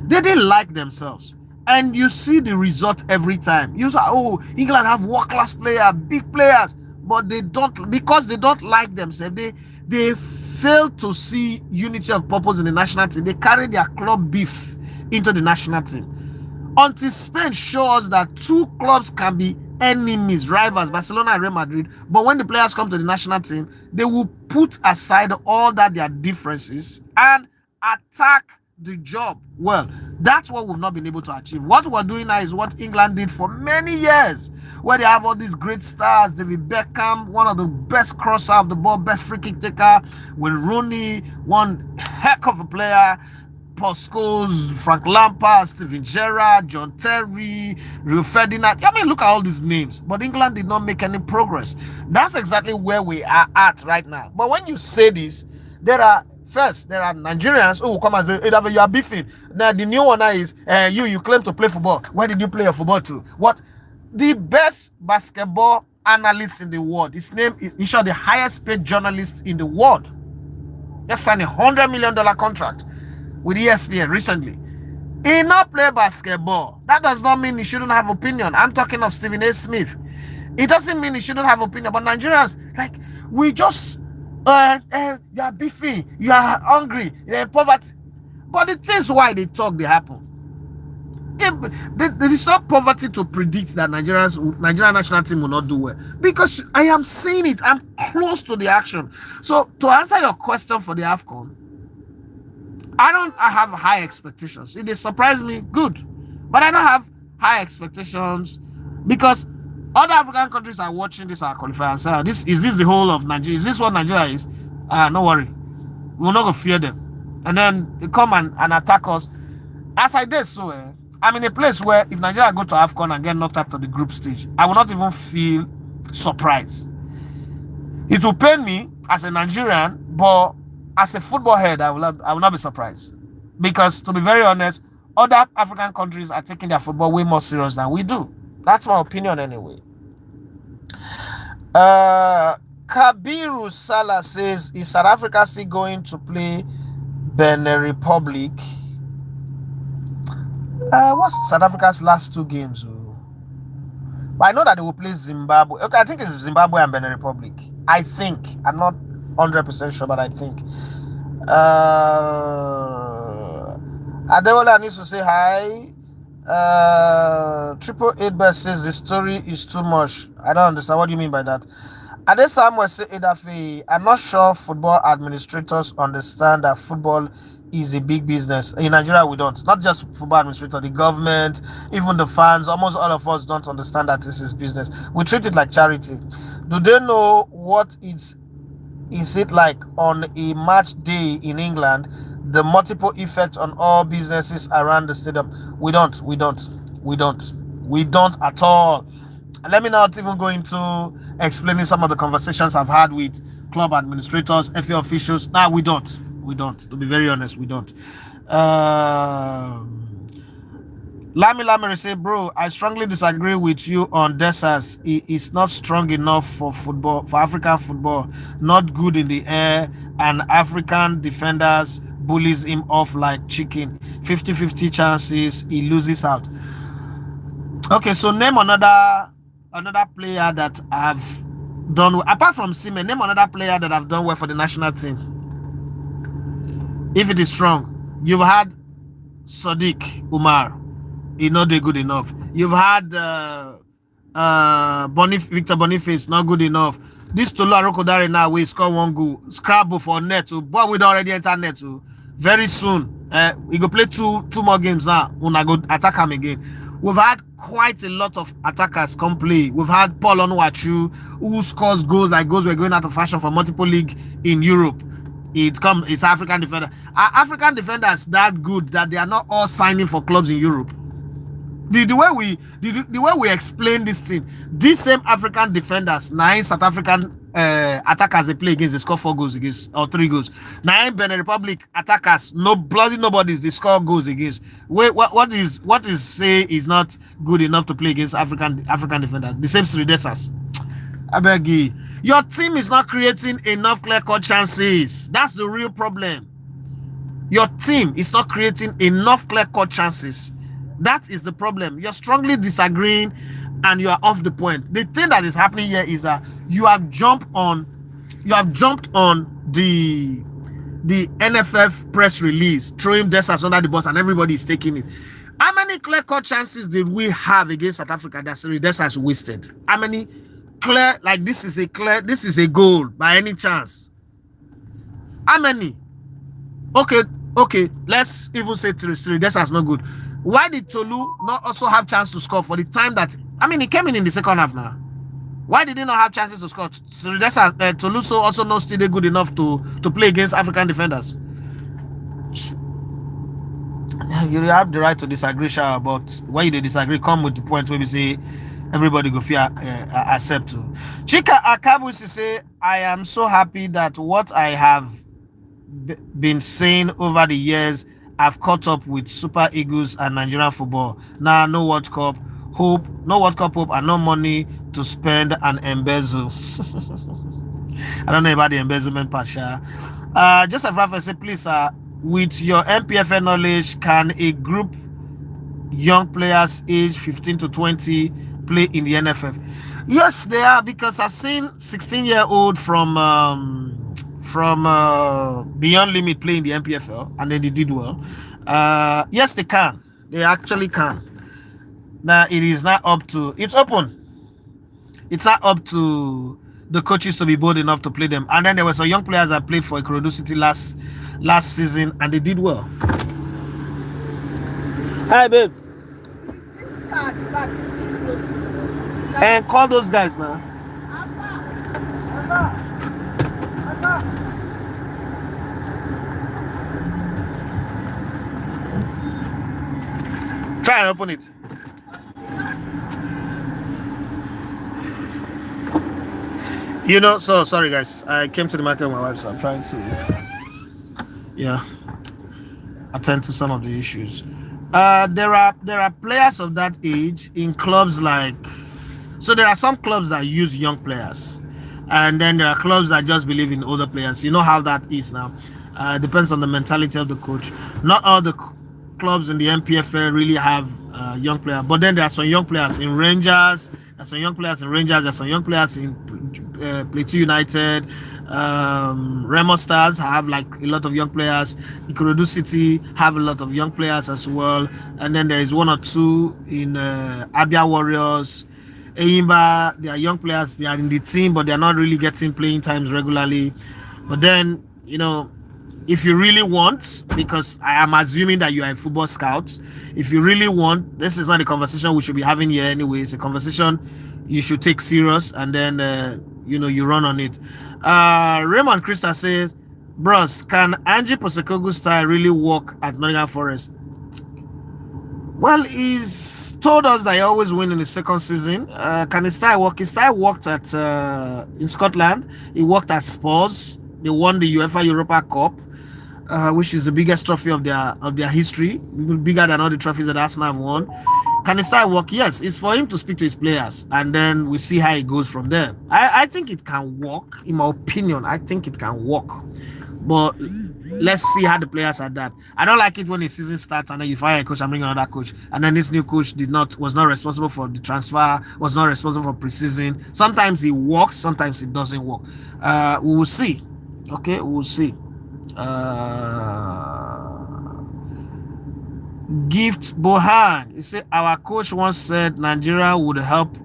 They didn't like themselves. And you see the result every time. You say, oh, England have world-class players, big players, but they don't, because they don't like themselves. They fail to see unity of purpose in the national team. They carry their club beef into the national team. Until Spain shows that two clubs can be enemies, rivals, Barcelona and Real Madrid, but when the players come to the national team, they will put aside all that their differences and attack the job. Well, that's what we've not been able to achieve. What we're doing now is what England did for many years, where they have all these great stars. David Beckham, one of the best crosser of the ball, best free kick taker. Wayne Rooney, one heck of a player. Paul Scholes, Frank Lampard, Steven Gerrard, John Terry, Rio Ferdinand. Look at all these names. But England did not make any progress. That's exactly where we are at right now. But when you say this, there are Nigerians who will come and say, hey, you are beefing. Now, the new one is, you claim to play football. Where did you play your football to? What? The best basketball analyst in the world. His name is, the highest paid journalist in the world. Just signed $100 million contract with ESPN recently. He not play basketball. That does not mean he shouldn't have opinion. I'm talking of Stephen A. Smith. It doesn't mean he shouldn't have opinion. But Nigerians, we just, you are beefy, you are hungry, poverty. But the things why they talk, they happen. There is not poverty to predict that Nigerian national team will not do well. Because I am seeing it. I'm close to the action. So to answer your question for the AFCON, I have high expectations. If they surprise me, good. But I don't have high expectations because other African countries are watching this qualifier and say, is this the whole of Nigeria? Is this what Nigeria is? No worry. We're not going to fear them. And then they come and attack us. As I did so, I'm in a place where if Nigeria go to AFCON and get knocked out to the group stage, I will not even feel surprised. It will pain me as a Nigerian, but as a football head, I will not be surprised. Because to be very honest, other African countries are taking their football way more serious than we do. That's my opinion anyway. Kabiru Salah says, is South Africa still going to play Benin Republic? What's South Africa's last two games? But I know that they will play Zimbabwe. Okay, I think it's Zimbabwe and Benin Republic. I think. I'm not 100% sure, but I think. Adeola needs to say hi. 888 says the story is too much. I don't understand. What do you mean by that? Ade Samuel say Edafe, I'm not sure football administrators understand that football is a big business. In Nigeria, we don't. Not just football administrator, the government, even the fans, almost all of us don't understand that this is business. We treat it like charity. Do they know what is it like on a match day in England? The multiple effect on all businesses around the stadium. We don't at all. And let me not even go into explaining some of the conversations I've had with club administrators, FA officials. Now we don't. To be very honest, we don't. Lami say, bro, I strongly disagree with you on Desas. It's not strong enough for football, for African football. Not good in the air, and African defenders bullies him off like chicken. 50-50 chances, he loses out. Okay, so name another player that have done well. Apart from Seaman, name another player that have done well for the national team. If it is strong, you've had Sadiq Umar. He not good enough. You've had Victor Boniface, not good enough. This Tolu Arokodare now we score one goal. Scrabble for net. But we already enter net. Very soon. We go play two more games now. Una go attack him again. we've had quite a lot of attackers come play. We've had Paul Onuachu, who scores goals like goals were going out of fashion for multiple league in Europe. It's African defender. Are African defenders that good that they are not all signing for clubs in Europe? The way we explain this thing, these same African defenders, 9 South African attackers they play against, they score 4 goals against or 3 goals. 9 Benin Republic attackers, nobody's they score goals against. What is say is not good enough to play against African defenders? The same Sridesas. I beg you. Your team is not creating enough clear-cut chances. That's the real problem. Your team is not creating enough clear-cut chances. That is the problem. You're strongly disagreeing and you are off the point. The thing that is happening here is that you have jumped on the NFF press release, throwing Desas under the bus, and everybody is taking it. How many clear-cut chances did we have against South Africa that Desas wasted? How many clear, like this is a goal by any chance? How many? Okay, let's even say 3. Desas not good. Why did Tolu not also have chance to score for the time that, I mean, he came in the second half now? Why did he not have chances to score? Tolu also not still good enough to play against African defenders. You have the right to disagree, Sha, but why you disagree, come with the point where we say everybody go fear accept to. Chika Akabu say, I am so happy that what I have been saying over the years, I've caught up with Super Eagles and Nigerian football. Now, no World Cup hope, and no money to spend and embezzle. I don't know about the embezzlement part, Sha. Joseph Raphael say, please, with your NPFL knowledge, can a group young players age 15 to 20 play in the NFF? Yes, they are, because I've seen 16-year-old from Beyond Limit playing the NPFL, and then they did well. Yes, they can. They actually can. Now it is not up to. It's open. It's not up to the coaches to be bold enough to play them. And then there were some young players that played for Ikorodu City last season, and they did well. Hi, babe. This card back is too close. And call those guys now. Try and open it. You know, so sorry guys, I came to the market with my wife, so I'm trying to attend to some of the issues. There are players of that age in clubs like, so there are some clubs that use young players, and then there are clubs that just believe in older players. You know how that is now. Depends on the mentality of the coach. Not all the clubs in the NPFL really have young players, but then there are some young players in Rangers. There's some young players in Rangers. There's some young players in Plateau United. Remo Stars have like a lot of young players. Ikorodu City have a lot of young players as well. And then there is 1 or 2 in Abia Warriors. Eyimba, they are young players. They are in the team, but they are not really getting playing times regularly. But then, you know, if you really want, because I am assuming that you are a football scout, if you really want, this is not a conversation we should be having here anyway. It's a conversation you should take serious, and then you run on it. Raymond Krista says, bros, can Angie Postecoglou style really work at Nottingham Forest? Well, he's told us that he always win in the second season. Can his style work? His style worked at in Scotland. He worked at Spurs. They won the UEFA Europa Cup, which is the biggest trophy of their history, bigger than all the trophies that Arsenal have won. Can his style work? Yes, it's for him to speak to his players, and then we see how it goes from there. I think it can work. In my opinion, I think it can work, but let's see how the players adapt. I don't like it when the season starts and then you fire a coach and bring another coach, and then this new coach was not responsible for the transfer, was not responsible for preseason. Sometimes it works, sometimes it doesn't work. We will see. Okay, we will see. Gift Bohan, he said our coach once said Nigeria would help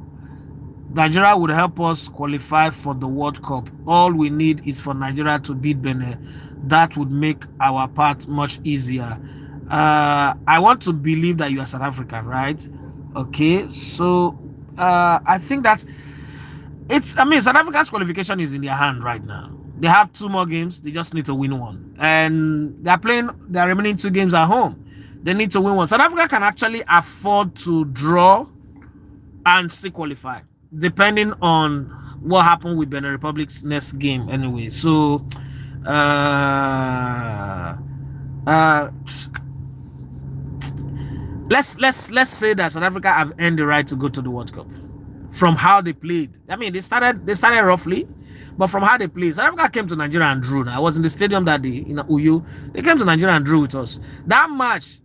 us qualify for the World Cup. All we need is for Nigeria to beat Benin. That would make our part much easier. I want to believe that you are South African, right? Okay, so I think that's it's. I mean, South Africa's qualification is in their hand right now. They have two more games. They just need to win one, and they're playing their remaining two games at home. They need to win one. South Africa can actually afford to draw and still qualify, depending on what happened with Benin Republic's next game. Anyway, so uh, uh, let's say that South Africa have earned the right to go to the World Cup from how they played. I mean, they started roughly, but from how they played, South Africa came to Nigeria and drew. Now, I was in the stadium that day in Uyu. They came to Nigeria and drew with us. That match,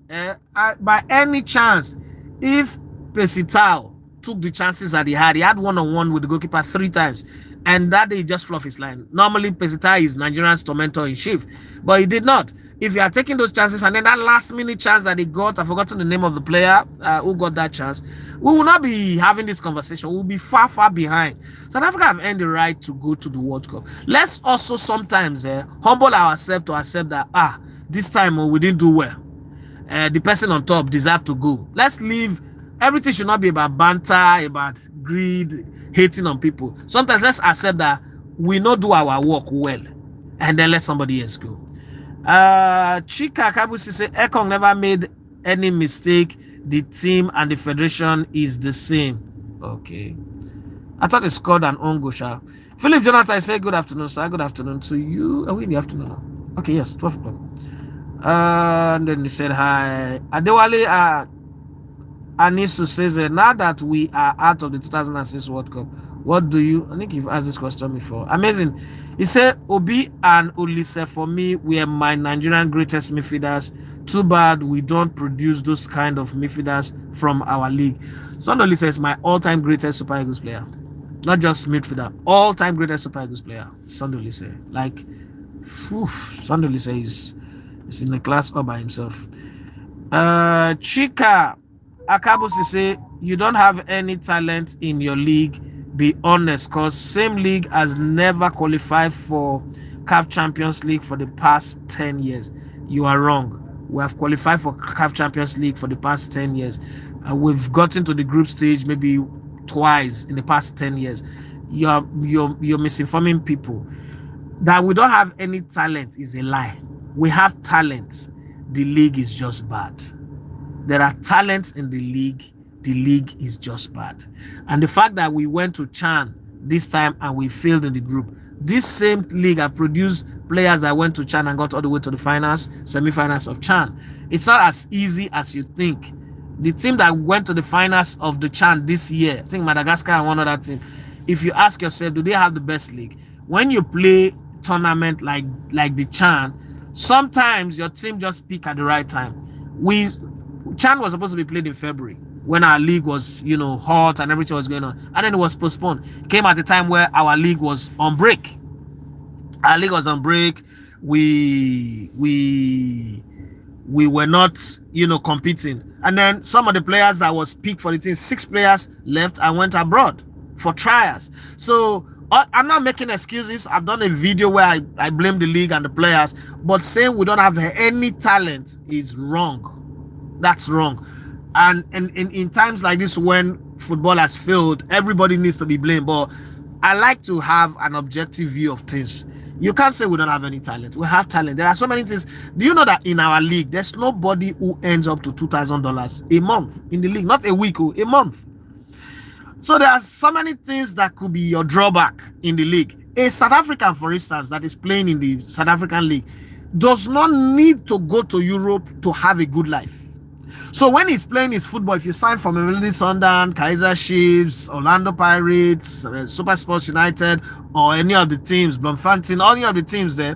by any chance, if Pesitao took the chances that he had one-on-one with the goalkeeper 3 times, and that day he just fluffed his line. Normally, Pesitao is Nigerian's tormentor in chief, but he did not. If you are taking those chances and then that last minute chance that he got, I've forgotten the name of the player who got that chance, we will not be having this conversation. We'll be far, far behind. South Africa have earned the right to go to the World Cup. Let's also sometimes humble ourselves to accept that, this time we didn't do well. The person on top deserves to go. Let's leave. Everything should not be about banter, about greed, hating on people. Sometimes let's accept that we not do our work well, and then let somebody else go. Chika Kabusi say Ekong never made any mistake. The team and the federation is the same. Okay. I thought he scored an own goal. Philip Jonathan say good afternoon, sir. Good afternoon to you. Are we in the afternoon? Okay, yes, 12 o'clock. And then he said hi. Adewale Anisu says now that we are out of the 2006 World Cup, what do you? I think you've asked this question before. Amazing. He said Obi and Olise for me were my Nigerian greatest midfielders. Too bad we don't produce those kind of midfielders from our league. Sunday Olise is my all-time greatest Super Eagles player, not just midfielder. All-time greatest Super Eagles player. Sunday Olise, like, Sunday Olise is in the class all by himself. Chika Akabusi say you don't have any talent in your league. Be honest, cause same league has never qualified for CAF Champions League for the past 10 years. You are wrong. We have qualified for CAF Champions League for the past 10 years. We've gotten to the group stage maybe twice in the past 10 years. You're misinforming people. That we don't have any talent is a lie. We have talent. The league is just bad. There are talents in the league is just bad. And the fact that we went to Chan this time and we failed in the group, this same league have produced players that went to Chan and got all the way to the finals, semi-finals of Chan. It's not as easy as you think. The team that went to the finals of the Chan this year, I think Madagascar and one other team, if you ask yourself, do they have the best league? When you play tournament like the Chan, sometimes your team just peak at the right time. Chan was supposed to be played in February when our league was, hot and everything was going on. And then it was postponed. It came at a time where our league was on break. Our league was on break. We were not, competing. And then some of the players that was picked for the team, 6 players left and went abroad for trials. So I'm not making excuses. I've done a video where I blame the league and the players, but saying we don't have any talent is wrong. That's wrong. And in times like this, when football has failed, everybody needs to be blamed. But I like to have an objective view of things. You can't say we don't have any talent. We have talent. There are so many things. Do you know that in our league, there's nobody who earns up to $2,000 a month in the league? Not a week, a month. So there are so many things that could be your drawback in the league. A South African, for instance, that is playing in the South African league does not need to go to Europe to have a good life. So when he's playing his football, if you sign for Mamelodi Sundowns, Kaizer Chiefs, Orlando Pirates, Super Sports United, or any of the teams, Bloemfontein, any of the teams there,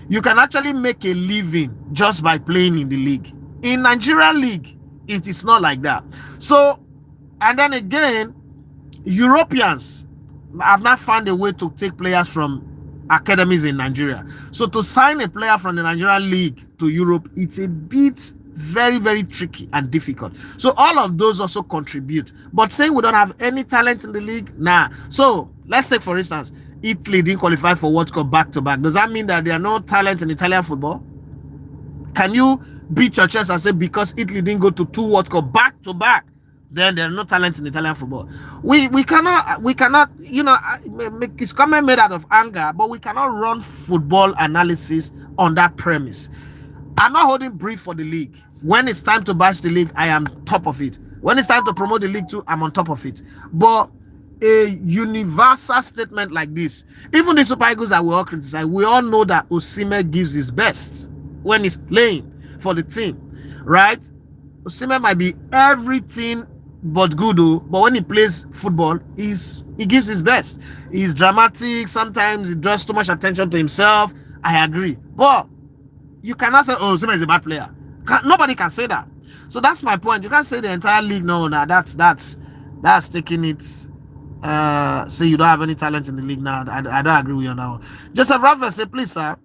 you can actually make a living just by playing in the league. In Nigerian league, it is not like that. So, and then again, Europeans have not found a way to take players from academies in Nigeria. So to sign a player from the Nigerian league to Europe, it's a bit very, very tricky and difficult. So all of those also contribute. But saying we don't have any talent in the league, nah. So let's say, for instance, Italy didn't qualify for World Cup back-to-back. Does that mean that there are no talent in Italian football? Can you beat your chest and say because Italy didn't go to 2 World Cup back-to-back, then there's no talent in Italian football. We cannot, it's comment made out of anger, but we cannot run football analysis on that premise. I'm not holding brief for the league. When it's time to bash the league, I am top of it. When it's time to promote the league too, I'm on top of it. But a universal statement like this, even the Super Eagles that we all criticize, we all know that Osimhen gives his best when he's playing for the team, right? Osimhen might be everything but good, but when he plays football, he gives his best. He's dramatic. Sometimes he draws too much attention to himself. I agree, but you cannot say, "Oh, Osimhen is a bad player." Nobody can say that. So that's my point. You can't say the entire league. No, that's taking it. Say you don't have any talent in the league now. I don't agree with you on that one. Joseph Rafa say, please, sir,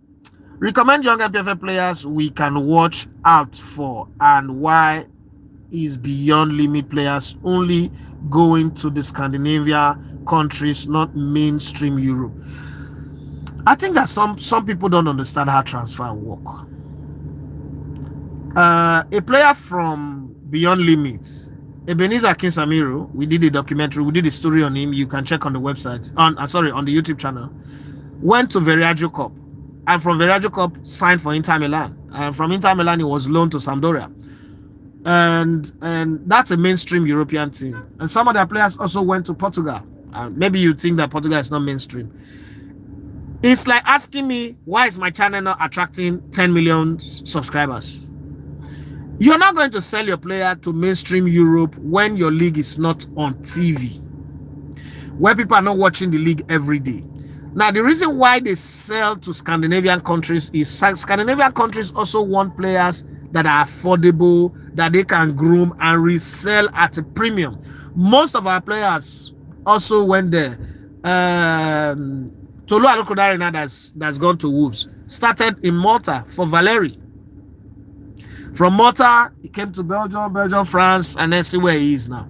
recommend young NPFL players we can watch out for, and why is beyond limit players only going to the Scandinavian countries, not mainstream Europe? I think that some people don't understand how transfer work. A player from beyond limits, Ebenezer Kinsamiro, we did a documentary, we did a story on him. You can check on the website, on the YouTube channel. Went to Viaggio Cup, and from Viaggio Cup signed for Inter Milan, and from Inter Milan he was loaned to Sampdoria, and that's a mainstream European team. And some of their players also went to Portugal. Maybe you think that Portugal is not mainstream. It's like asking me, why is my channel not attracting 10 million subscribers? You're not going to sell your player to mainstream Europe when your league is not on TV, where people are not watching the league every day. Now, the reason why they sell to Scandinavian countries is Scandinavian countries also want players that are affordable, that they can groom and resell at a premium. Most of our players also went there. Tolu Alukodare, that's gone to Wolves, started in Malta for Valeri. From Malta, he came to Belgium, France, and then see where he is now.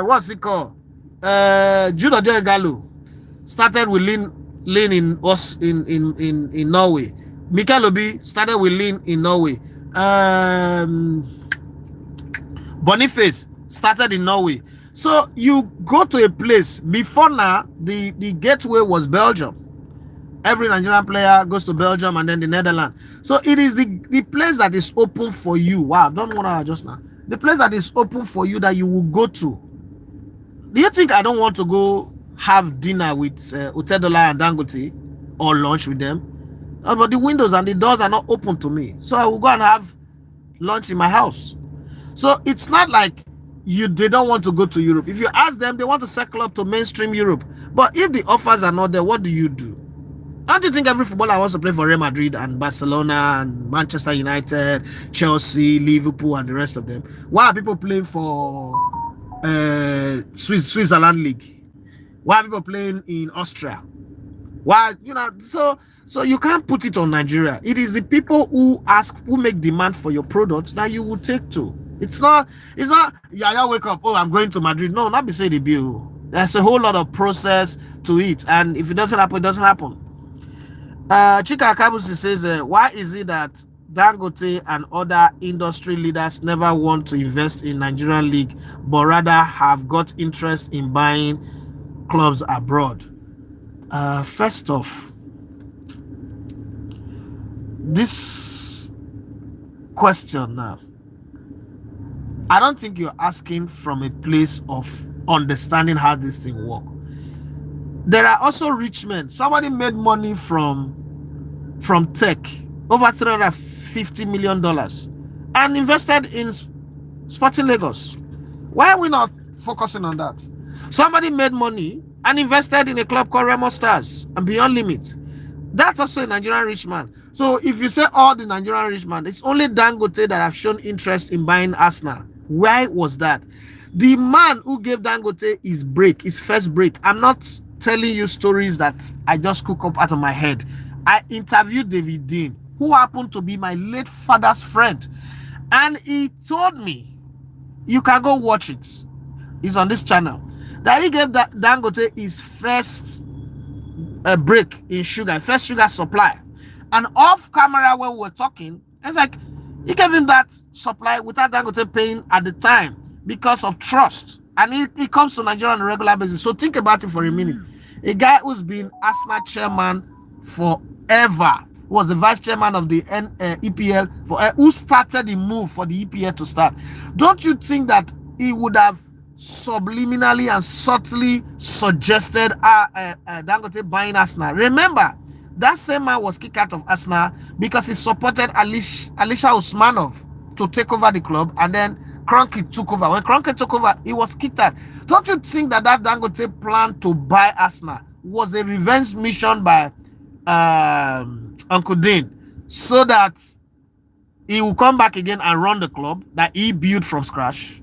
What's it called? Judo Gallo started with Lyn in Norway. Mikael Obi started with Lyn in Norway. Boniface started in Norway. So you go to a place. Before now, the gateway was Belgium. Every Nigerian player goes to Belgium and then the Netherlands. So it is the place that is open for you. Wow, don't want to adjust now. The place that is open for you that you will go to. Do you think I don't want to go have dinner with Otedola and Dangote or lunch with them? But the windows and the doors are not open to me. So I will go and have lunch in my house. So it's not like they don't want to go to Europe. If you ask them, they want to circle up to mainstream Europe. But if the offers are not there, what do you do? Don't you think every footballer wants to play for Real Madrid and Barcelona and Manchester United, Chelsea, Liverpool, and the rest of them? Why are people playing for Switzerland League? Why are people playing in Austria? Why, so you can't put it on Nigeria. It is the people who make demand for your product that you will take to. It's not, yeah, wake up, oh, I'm going to Madrid. No, not be say the bill. There's a whole lot of process to it. And if it doesn't happen, it doesn't happen. Chika Kabusi says, why is it that Dangote and other industry leaders never want to invest in Nigerian league, but rather have got interest in buying clubs abroad? First off, this question now, I don't think you're asking from a place of understanding how this thing works. There are also rich men. Somebody made money from tech, over $350 million, and invested in Sporting Lagos. Why are we not focusing on that? Somebody made money and invested in a club called Remo Stars and Beyond Limit. That's also a Nigerian rich man. So if you say all the Nigerian rich man, it's only Dangote that have shown interest in buying Arsenal. Why was that? The man who gave Dangote his first break. I'm not telling you stories that I just cook up out of my head. I interviewed David Dean, who happened to be my late father's friend, and he told me, you can go watch it, it's on this channel, that he gave Dangote his first break in sugar, first sugar supply. And off camera when we were talking, it's like he gave him that supply without Dangote paying at the time. because of trust. And it comes to Nigeria on a regular basis. So think about it for a minute. A guy who's been Arsenal chairman forever, who was the vice chairman of the EPL, who started the move for the EPL to start. Don't you think that he would have subliminally and subtly suggested Dangote buying Arsenal? Remember, that same man was kicked out of Arsenal because he supported Alisha Usmanov to take over the club, and then Kroenke took over. When Kroenke took over, he was kicked out. Don't you think that Dangote plan to buy Arsenal was a revenge mission by Uncle Dean, so that he will come back again and run the club that he built from scratch?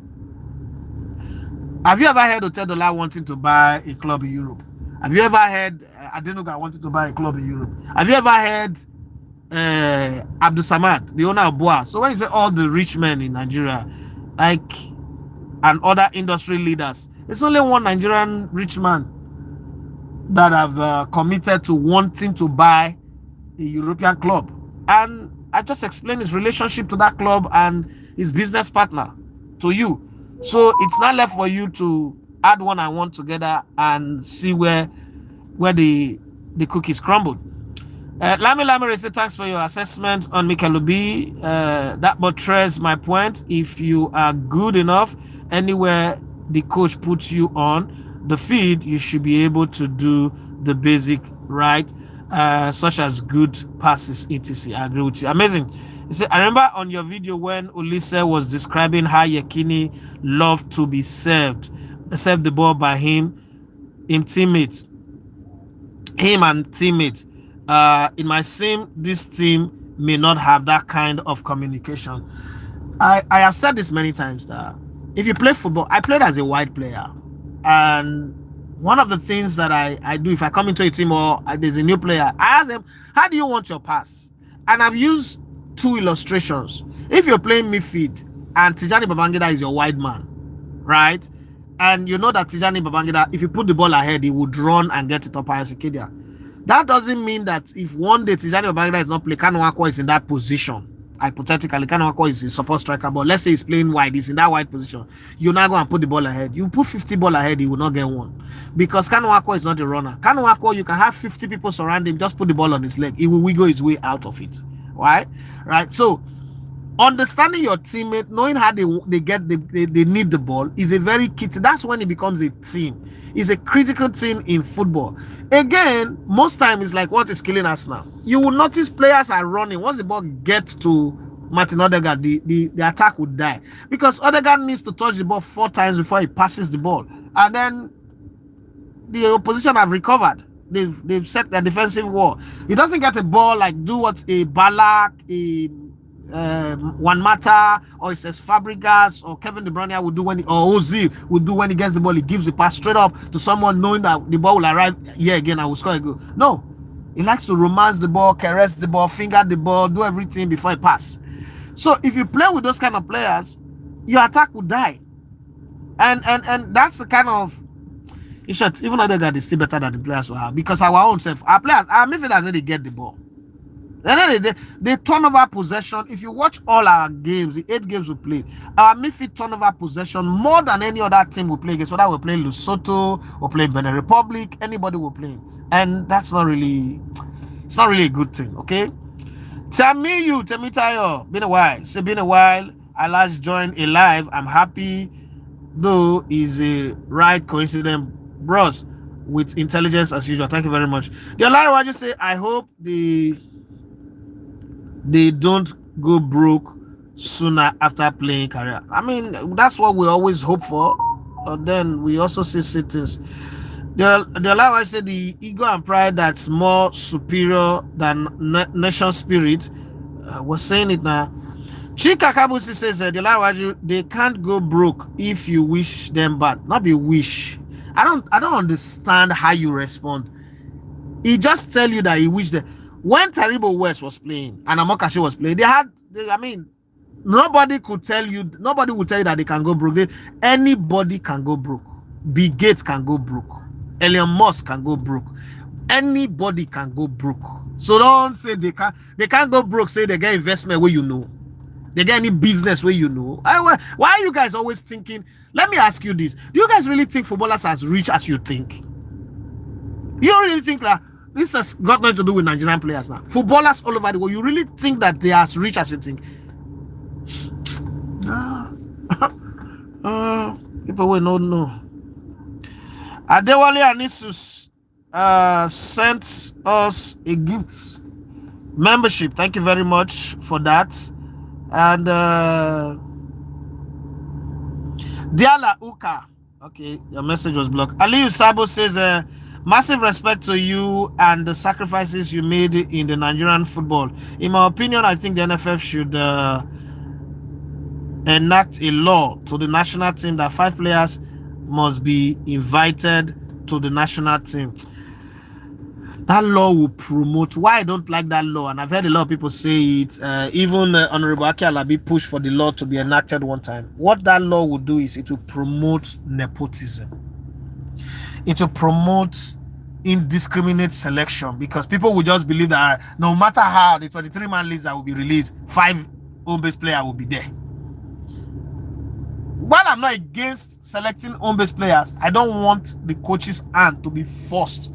Have you ever heard Otedola wanting to buy a club in Europe? Have you ever heard Adenuga wanting to buy a club in Europe? Have you ever heard Abdul Samad, the owner of Boa? So when you say all the rich men in Nigeria, like, and other industry leaders, it's only one Nigerian rich man that have committed to wanting to buy a European club. And I just explained his relationship to that club and his business partner to you. So it's not left for you to add one and one together and see where the cookies crumbled. Lami say thanks for your assessment on Mikel Obi. That buttress my point. If you are good enough, anywhere the coach puts you on the field, you should be able to do the basic right, such as good passes, etc. I agree with you. Amazing. He said, I remember on your video when Ulisse was describing how Yekini loved to be served the ball by him and teammates. It might seem this team may not have that kind of communication. I have said this many times that if you play football, I played as a wide player, and one of the things that I do if I come into a team or there's a new player, I ask them, how do you want your pass? And I've used two illustrations. If you're playing midfield and Tijani Babangida is your wide man, right? And you know that Tijani Babangida, if you put the ball ahead, he would run and get it up higher Sekedia. That doesn't mean that if one day Tijani Babangida is not playing, Kanu Akwa is in that position. Hypothetically, Kanu Akwa is a support striker, but let's say he's playing wide, he's in that wide position. You're not going to put the ball ahead. You put 50 ball ahead, he will not get one. Because Kanu Akwa is not a runner. Kanu Akwa, you can have 50 people surround him, just put the ball on his leg. He will wiggle his way out of it. Right? So understanding your teammate, knowing how they need the ball is a very key thing. That's when it becomes a team. It's a critical thing in football. Again, most times it's like what is killing us now. You will notice players are running. Once the ball gets to Martin Odegaard, the attack would die. Because Odegaard needs to touch the ball 4 times before he passes the ball. And then the opposition have recovered. They've set their defensive wall. He doesn't get a ball like do what a Balak, a Juan Mata, or it says Fabregas or Kevin De Bruyne would do or Ozil would do when he gets the ball. He gives the pass straight up to someone knowing that the ball will arrive here again and will score a goal. No, he likes to romance the ball, caress the ball, finger the ball, do everything before he pass. So if you play with those kind of players, your attack will die. And that's the kind of, in short, even other guys is still better than the players we have, because our own self, our players, our midfielders, they get the ball. And then they turnover possession. If you watch all our games, the 8 games we played, our midfield turnover possession more than any other team we play against. Whether we're playing Lesotho or playing Benin Republic, anybody we're playing, and that's not really, it's not really a good thing. Okay, Temitayo, been a while. Say been a while. I last joined a live. I'm happy, though is a right coincidence, bros. With intelligence as usual. Thank you very much. The Larry, I just say I hope they don't go broke sooner after playing career. I mean, that's what we always hope for. Then we also see things. The allow I say the ego and pride that's more superior than nation spirit. We're saying it now. Chika Kabusi says the allow they can't go broke if you wish them bad. Not be wish. I don't understand how you respond. He just tell you that he wished them. When Taribo West was playing and Amokashi was playing, nobody would tell you that they can go broke. Anybody can go broke. Bill Gates can go broke. Elon Musk can go broke. Anybody can go broke. So don't say they can't go broke, say they get investment where you know. They get any business where you know? Why are you guys always thinking? Let me ask you this: do you guys really think footballers as rich as you think? You don't really think that this has got nothing to do with Nigerian players now? Footballers all over the world, you really think that they are as rich as you think? People will not know. Adewale Anisus sent us a gift membership. Thank you very much for that. And Diala Uka, okay, your message was blocked. Aliyu Sabo says, massive respect to you and the sacrifices you made in the Nigerian football. In my opinion, I think the NFF should enact a law to the national team that 5 players must be invited to the national team. That law will promote. Why I don't like that law, and I've heard a lot of people say it, even Honorable Aki Alabi pushed for the law to be enacted one time. What that law will do is it will promote nepotism. It will promote indiscriminate selection, because people will just believe that no matter how the 23-man list that will be released, 5 home-based players will be there. While I'm not against selecting home-based players, I don't want the coach's hand to be forced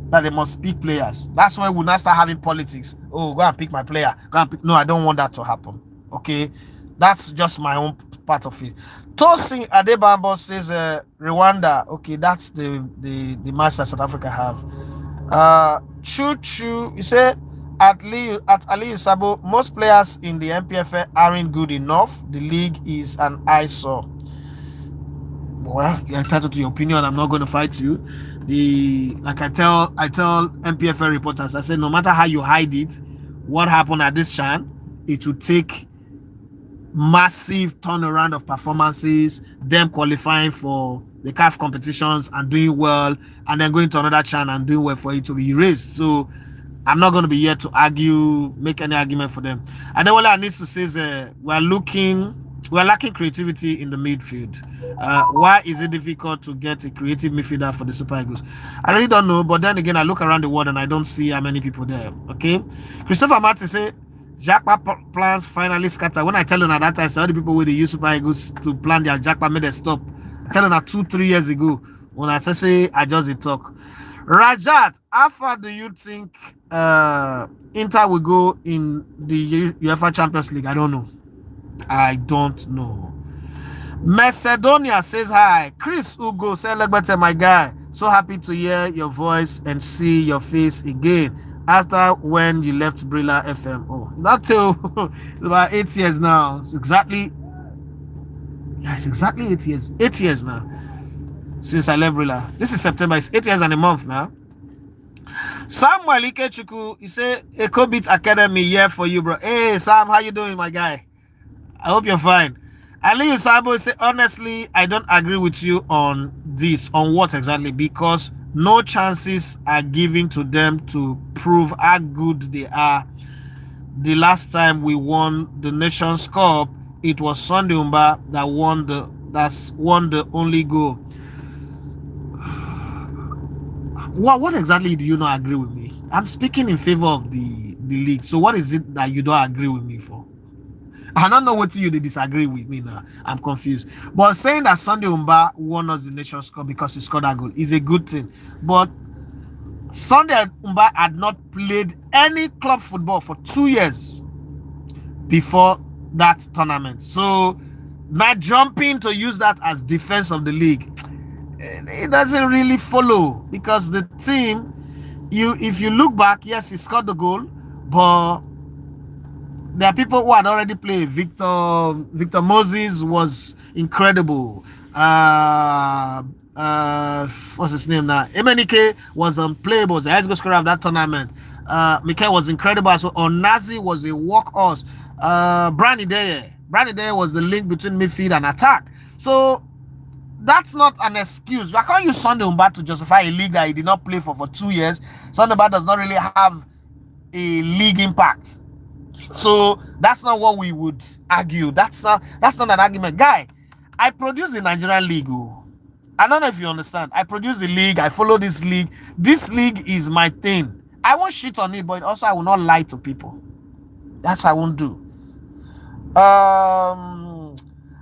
that they must pick players. That's why we'll not start having politics. Oh, go and pick my player. Go and pick. No, I don't want that to happen. Okay, that's just my own part of it. Tosin Adebambo says Rwanda. Okay, that's the match that South Africa have. Choo Choo, you say at Aliyu Sabo, most players in the NPFL aren't good enough. The league is an eyesore. Well, you're entitled to your opinion. I'm not going to fight you. Like I tell NPFL reporters, I say no matter how you hide it, what happened at this CHAN, it will take massive turnaround of performances, them qualifying for the CAF competitions and doing well, and then going to another CHAN and doing well for it to be erased. So I'm not going to be here to make any argument for them. And then what I need to say is we're lacking creativity in the midfield. Why is it difficult to get a creative midfielder for the Super Eagles? I really don't know, but then again, I look around the world and I don't see how many people there. Okay, Christopher Martin say Jackpot plans finally scatter. When I tell you that I saw the people with the use Super Eagles to plan their Jackpot made a stop. I tell you that 2-3 years ago when I say I just talk. Rajat, how far do you think Inter will go in the UEFA Champions League? I don't know. Macedonia says hi. Chris Ugo says, my guy, so happy to hear your voice and see your face again after when you left Brilla FM. Oh, that till it's about 8 years now. It's exactly 8 years. 8 years now since I left Brilla. This is September. It's 8 years and a month now. Samuel Ikechukwu, he said, EcoBeat Academy here for you, bro. Hey, Sam, how you doing, my guy? I hope you're fine. Aliyu Sabo say, honestly, I don't agree with you on this. On what exactly? Because no chances are given to them to prove how good they are. The last time we won the Nations Cup, it was Sunday Umba that won the only goal. What exactly do you not agree with me? I'm speaking in favor of the league. So what is it that you don't agree with me for? I don't know what you disagree with me now. I'm confused. But saying that Sunday Umba won us the Nations Cup because he scored a goal is a good thing. But Sunday Umba had not played any club football for 2 years before that tournament. So not jumping to use that as defense of the league, it doesn't really follow, because the team, if you look back, yes, he scored the goal, but there are people who had already played. Victor Moses was incredible. What's his name now? Emenike was unplayable. Was the highest goal scorer of that tournament. Mikel was incredible as well. Onazi was a workhorse. Brandy Deye was the link between midfield and attack. So that's not an excuse. I can't use Sunday Umba to justify a league that he did not play for 2 years. Sunday Umba does not really have a league impact. So that's not what we would argue. That's not an argument. Guy, I produce the Nigerian league. I don't know if you understand. I produce the league. I follow this league. This league is my thing. I won't shit on it, but also I will not lie to people. That's what I won't do.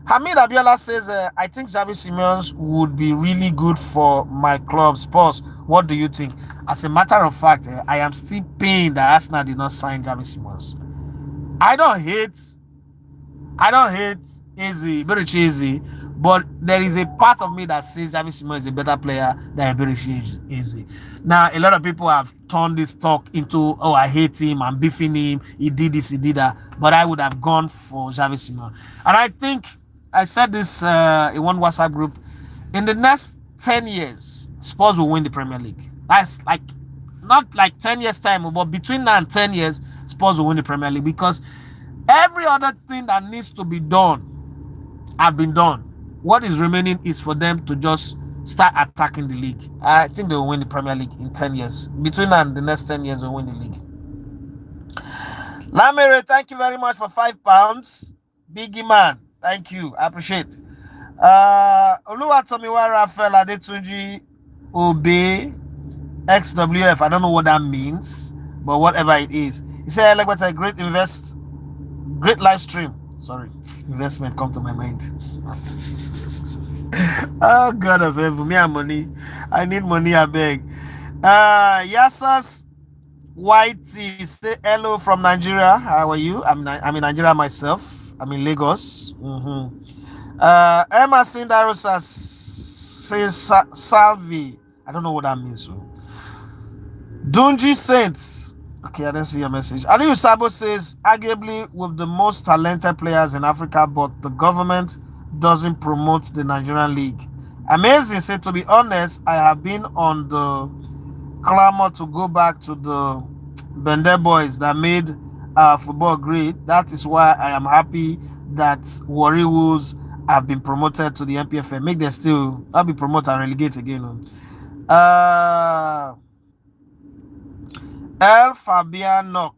Hamid Abiola says, I think Xavi Simons would be really good for my club, Spurs. What do you think? As a matter of fact, I am still pained that Arsenal did not sign Xavi Simons. I don't hate I don't hate Eberichi Eze, but there is a part of me that says Xavi Simons is a better player than Eberichi Eze. Now, a lot of people have turned this talk into, oh, I hate him, I'm beefing him, he did this, he did that, but I would have gone for Xavi Simons. And I think I said this in one WhatsApp group, in the next 10 years, Spurs will win the Premier League. That's like, not like 10 years time, but between now and 10 years, Spurs will win the Premier League because every other thing that needs to be done have been done. What is remaining is for them to just start attacking the league. I think they will win the Premier League in 10 years. Between now and the next 10 years, they'll win the league. Lamere, thank you very much for £5. Biggie man, thank you. I appreciate. Oluwatomiwa Raphael Adetunji Obe XWF. I don't know what that means, but whatever it is. He said, like, what's a great live stream. Sorry, investment come to my mind. Oh God of heaven, me and money. I need money, I beg. Yasas Whitey say hello from Nigeria. How are you? I'm in Nigeria myself. I'm in Lagos. Emma Sindarosa says Salvi. I don't know what that means. Dunji Saints. Okay, I didn't see your message. Aliyu Sabo says, arguably with the most talented players in Africa, but the government doesn't promote the Nigerian league. Amazing. Say, to be honest, I have been on the clamor to go back to the Bende boys that made football great. That is why I am happy that Warri Wolves have been promoted to the NPFL. Make them still, I'll be promoted and relegate again. El Fabiano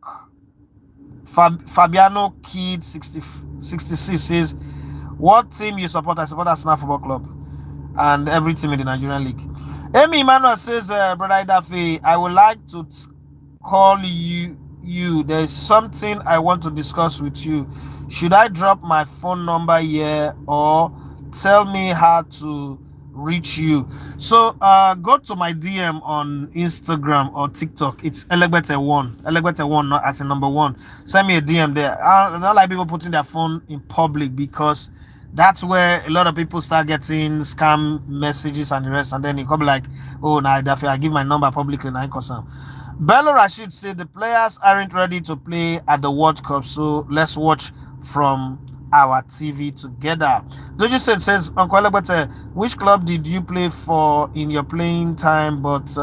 Kid 66 says, what team you support? I support Arsenal Football Club and every team in the Nigerian League. Amy Emmanuel says, Brother Idafe, I would like to call you. There's something I want to discuss with you. Should I drop my phone number here or tell me how to reach you? So go to my DM on Instagram or TikTok. It's Elegbete1 not as in number 1. Send me a DM there. I don't like people putting their phone in public because that's where a lot of people start getting scam messages and the rest, and then it could be like, oh, nah, I give my number publicly. Bello Rashid said the players aren't ready to play at the World Cup, so let's watch from our TV together. Doji says, Uncle Elegbete, which club did you play for in your playing time? But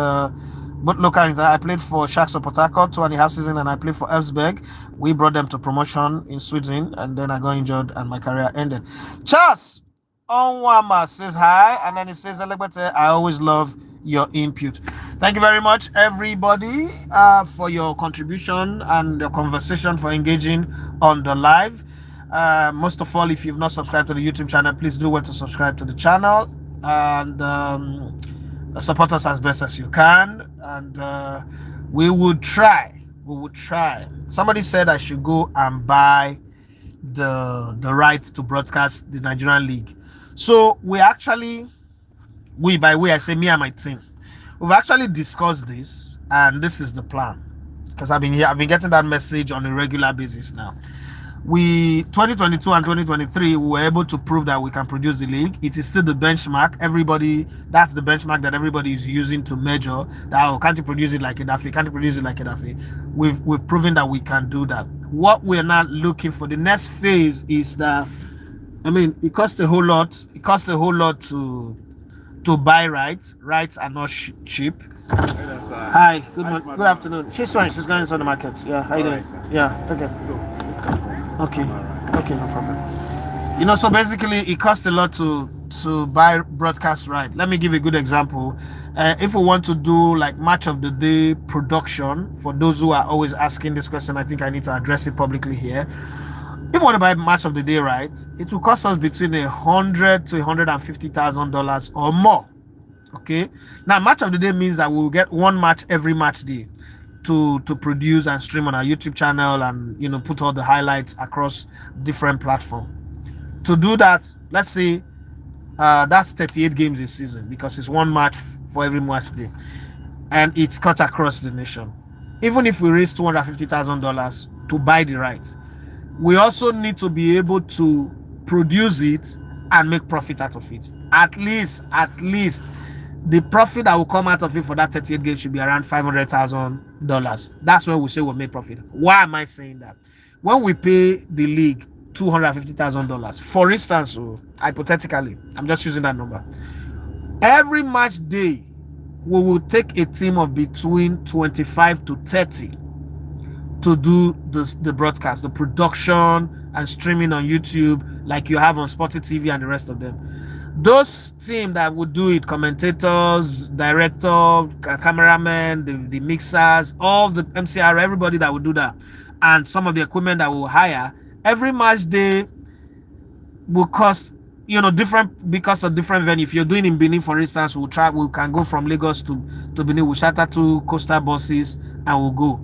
local, I played for Sharks of Port Harcourt 2.5 seasons, and I played for Elfsberg. We brought them to promotion in Sweden, and then I got injured and my career ended. Charles Onwama says hi, and then he says, Elegbete, I always love your input. Thank you very much, everybody, for your contribution and your conversation, for engaging on the live. Most of all, if you've not subscribed to the YouTube channel, please do want to subscribe to the channel and support us as best as you can. And we would try. Somebody said I should go and buy the right to broadcast the Nigerian League. So I say me and my team, we've actually discussed this, and this is the plan, because I've been getting that message on a regular basis now. 2022 and 2023, we were able to prove that we can produce the league. It is still the benchmark. That's the benchmark that everybody is using to measure that, oh, can't you produce it like Edafe? Can't you produce it like Edafe? We've proven that we can do that. What we're now looking for, the next phase, is that, it costs a whole lot. It costs a whole lot to buy rights. Rights are not cheap. Hi, good afternoon. She's fine. She's going inside the market. Yeah, how you doing? Yeah, take care. Okay, no problem. So basically it costs a lot to buy broadcast right. Let me give a good example. If we want to do like match of the day production, for those who are always asking this question, I think I need to address it publicly here. If we want to buy match of the day right, it will cost us between $100,000 to $150,000 or more. Okay, now match of the day means that we will get one match every match day. to produce and stream on our YouTube channel, and put all the highlights across different platforms. To do that, let's say that's 38 games this season, because it's one match for every match day, and it's cut across the nation. Even if we raise $250,000 to buy the rights, we also need to be able to produce it and make profit out of it. At least the profit that will come out of it for that 38 games should be around $500,000. That's when we say we'll make profit. Why am I saying that? When we pay the league $250,000, for instance, hypothetically, I'm just using that number, every match day we will take a team of between 25 to 30 to do the broadcast, the production and streaming on YouTube, like you have on Sporty TV and the rest of them. Those team that would do it, commentators, director, cameramen, the mixers, all the MCR, everybody that would do that, and some of the equipment that we'll hire, every match day will cost different, because of different venue. If you're doing in Benin, for instance, we can go from Lagos to Benin. We'll charter 2 coastal buses and we'll go.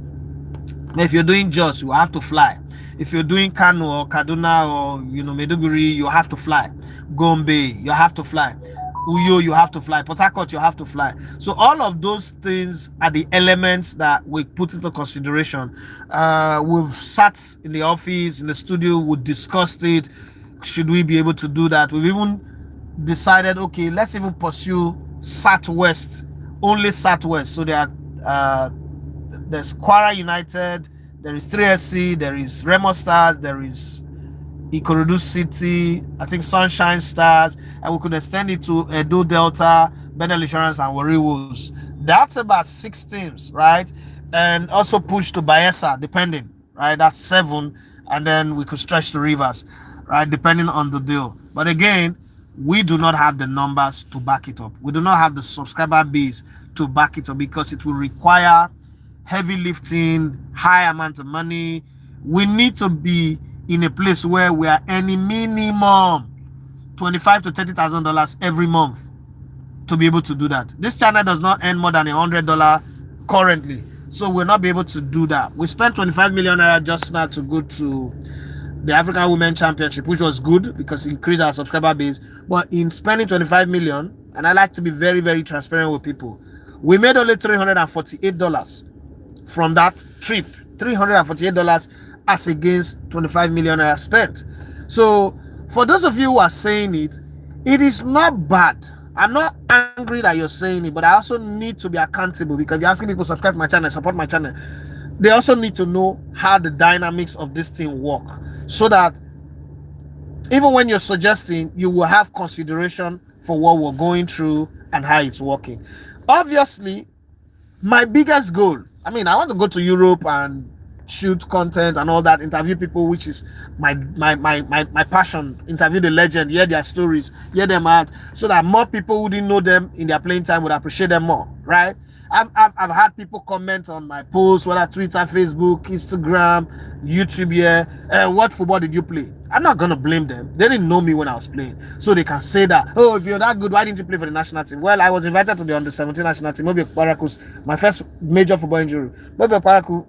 If you're doing Jos, you have to fly. If you're doing Kano or Kaduna or Maiduguri, you have to fly. Gombe, you have to fly. Uyo, you have to fly. Port Harcourt, you have to fly. So all of those things are the elements that we put into consideration. We've sat in the office, in the studio, we discussed it. Should we be able to do that? We've even decided, okay, let's even pursue Southwest, only Southwest. So there's Kwara United, there is 3SC, there is Remo Stars, there is Ikorodu City, I think Sunshine Stars, and we could extend it to Edo Delta, Benel Insurance, and Warri Wolves. That's about 6 teams, right? And also push to Bayelsa, depending, right? That's 7, and then we could stretch to Rivers, right? Depending on the deal. But again, we do not have the numbers to back it up. We do not have the subscriber base to back it up, because it will require heavy lifting, high amount of money. We need to be in a place where we are earning minimum $25,000 to $30,000 every month to be able to do that. This channel does not earn more than $100 currently, so we'll not be able to do that. We spent 25 million naira just now to go to the African Women Championship, which was good because it increased our subscriber base. But in spending 25 million, and I like to be very, very transparent with people, we made only $348 from that trip. $348 as against 25 million naira spent. So for those of you who are saying it is not bad. I'm not angry that you're saying it, but I also need to be accountable, because if you're asking people to subscribe to my channel, support my channel, they also need to know how the dynamics of this thing work, so that even when you're suggesting, you will have consideration for what we're going through and how it's working. Obviously, my biggest goal, I want to go to Europe and shoot content and all that, interview people, which is my passion. Interview the legend, hear their stories, hear them out, so that more people who didn't know them in their playing time would appreciate them more, right? I've had people comment on my posts, whether Twitter, Facebook, Instagram, YouTube. What football did you play? I'm not gonna blame them. They didn't know me when I was playing, so they can say that, oh, if you're that good, why didn't you play for the national team? Well, I was invited to the under 17 national team. Maybe Paraku's my first major football injury. Maybe Paraku,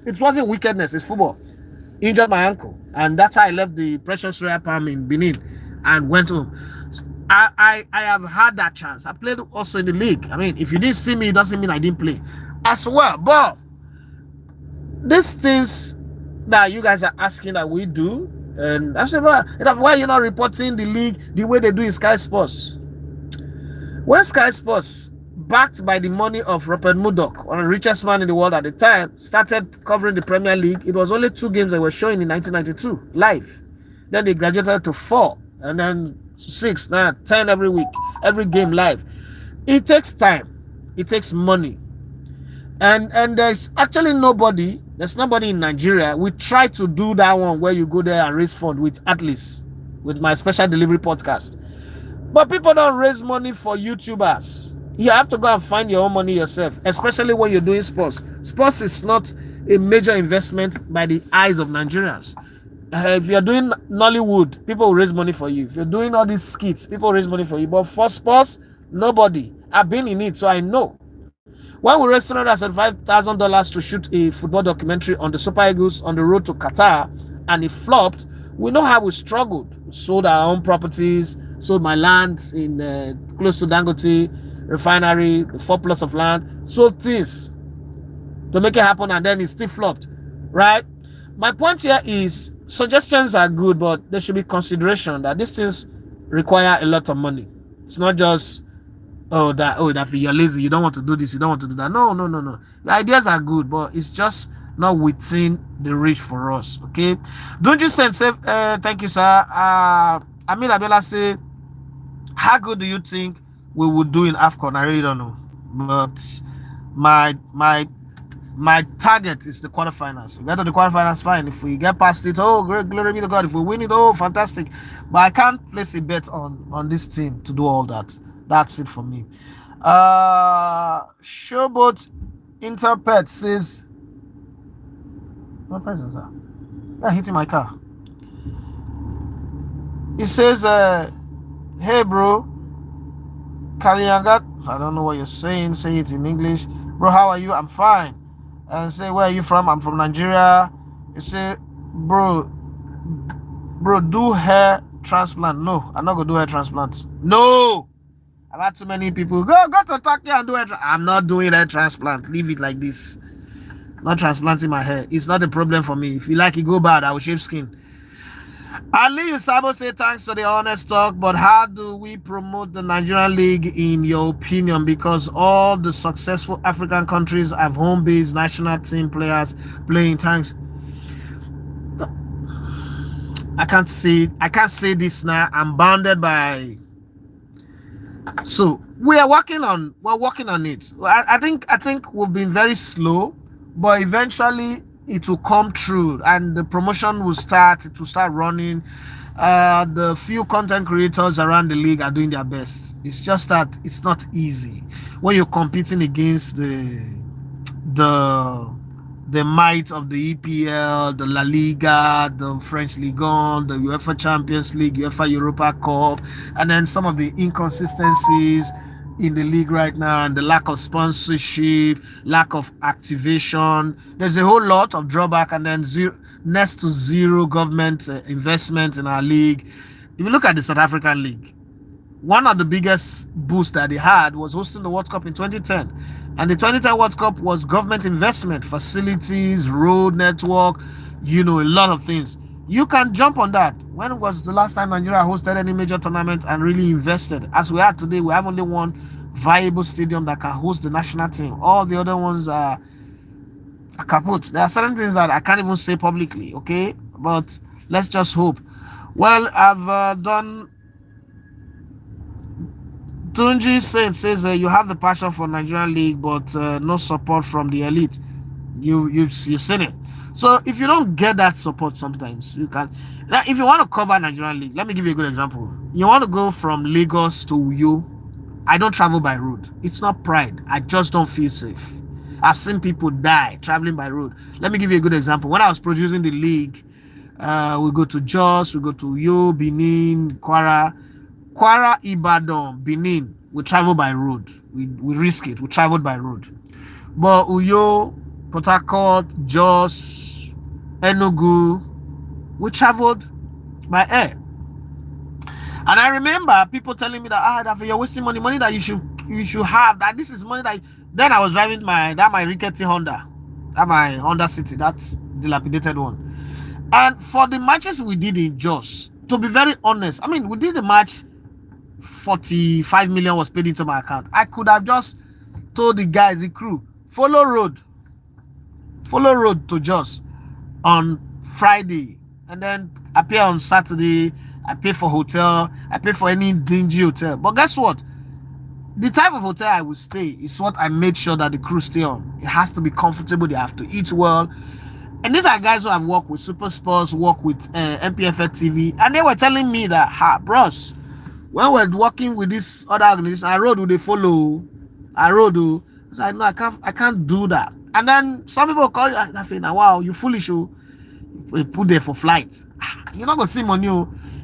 it wasn't wickedness, it's football. Injured my ankle, and that's how I left the precious Royal Palm in Benin and went home. I have had that chance. I played also in the league. If you didn't see me, it doesn't mean I didn't play as well. But these things that you guys are asking that we do, and I've said, well, why you're not reporting the league the way they do in Sky Sports? When Sky Sports, backed by the money of Rupert Murdoch, one of the richest man in the world at the time, started covering the Premier League, it was only 2 games they were showing in 1992 live. Then they graduated to 4, and then 6, now 10 every week, every game live. It takes time, it takes money, and there's actually nobody in Nigeria. We try to do that one where you go there and raise fund with Atlas, with my special delivery podcast, but people don't raise money for YouTubers. You have to go and find your own money yourself, especially when you're doing sports. Sports is not a major investment by the eyes of Nigerians. If you're doing Nollywood, people will raise money for you. If you're doing all these skits, people will raise money for you. But for sports, nobody. I've been in it, so I know. When we raised $375,000 to shoot a football documentary on the Super Eagles on the road to Qatar, and it flopped, we know how we struggled. We sold our own properties, sold my land in close to Dangote refinery, 4 plots of land, sold things to make it happen, and then it still flopped, right? My point here is suggestions are good, but there should be consideration that these things require a lot of money. It's not just that you're lazy, you don't want to do this, you don't want to do that. No, no, no, no. The ideas are good, but it's just not within the reach for us. Okay. Don't you say thank you, sir. Amil Abela say, how good do you think we would do in AFCON? I really don't know. But my my my target is the quarterfinals. We get to the quarterfinals, fine. If we get past it, oh great, glory be to God. If we win it, oh fantastic. But I can't place a bet on this team to do all that. That's it for me. Showboat Interpret says, what person is that? Yeah, hitting my car. He says, hey bro, Kaliangat. I don't know what you're saying. Say it in English. Bro, how are you? I'm fine. And say, where are you from? I'm from Nigeria. You say, bro, do hair transplant. No, I'm not gonna do hair transplant. No, I've had too many people go to Turkey and do hair. I'm not doing hair transplant. Leave it like this. Not transplanting my hair. It's not a problem for me. If you like it go bad, I will shave skin. Ali Usabo say thanks for the honest talk, but how do we promote the Nigerian League in your opinion? Because all the successful African countries have home-based national team players playing. Thanks. I can't say this now. I'm bounded by. So we're working on it. I think we've been very slow, but eventually it will come true and the promotion will start. It will start running. The few content creators around the league are doing their best. It's just that it's not easy when you're competing against the might of the EPL, the La Liga, the French Ligue 1, the UEFA Champions League, UEFA Europa Cup, and then some of the inconsistencies in the league right now, and the lack of sponsorship, lack of activation. There's a whole lot of drawback, and then next to zero government investment in our league. If you look at the South African league, one of the biggest boosts that they had was hosting the World Cup in 2010. And the 2010 World Cup was government investment, facilities, road network, a lot of things. You can jump on that. When was the last time Nigeria hosted any major tournament and really invested? As we are today, we have only one viable stadium that can host the national team. All the other ones are kaput. There are certain things that I can't even say publicly, okay? But let's just hope. Well, I've done. Tunji says you have the passion for Nigerian League, but no support from the elite. You've seen it. So if you don't get that support, sometimes you can. Now, if you want to cover Nigerian League, let me give you a good example. You want to go from Lagos to Uyo. I don't travel by road. It's not pride. I just don't feel safe. I've seen people die traveling by road. Let me give you a good example. When I was producing the league, we go to Jos, we go to Uyo, Benin, Kwara, Ibadan, Benin. We travel by road. We risk it. We traveled by road. But Uyo, Port Harcourt, Jos, Enugu, we traveled by air. And I remember people telling me that you're wasting money that you should have, that this is money that. Then I was driving my rickety Honda, my Honda City, that dilapidated one. And for the matches we did in Jos, to be very honest, I mean, we did the match, 45 million was paid into my account. I could have just told the guys, the crew, follow road to Jos on Friday, and then appear on Saturday. I pay for hotel, I pay for any dingy hotel. But guess what? The type of hotel I will stay is what I made sure that the crew stay on. It has to be comfortable. They have to eat well. And these are guys who have worked with Super Sports, worked with NPFL TV, and they were telling me that, bros, when we're working with this other organization, I rode, they follow. I rode. I was like, no, I can't do that. And then some people call you, now, wow, you foolish. We put there for flight. You're not gonna see money.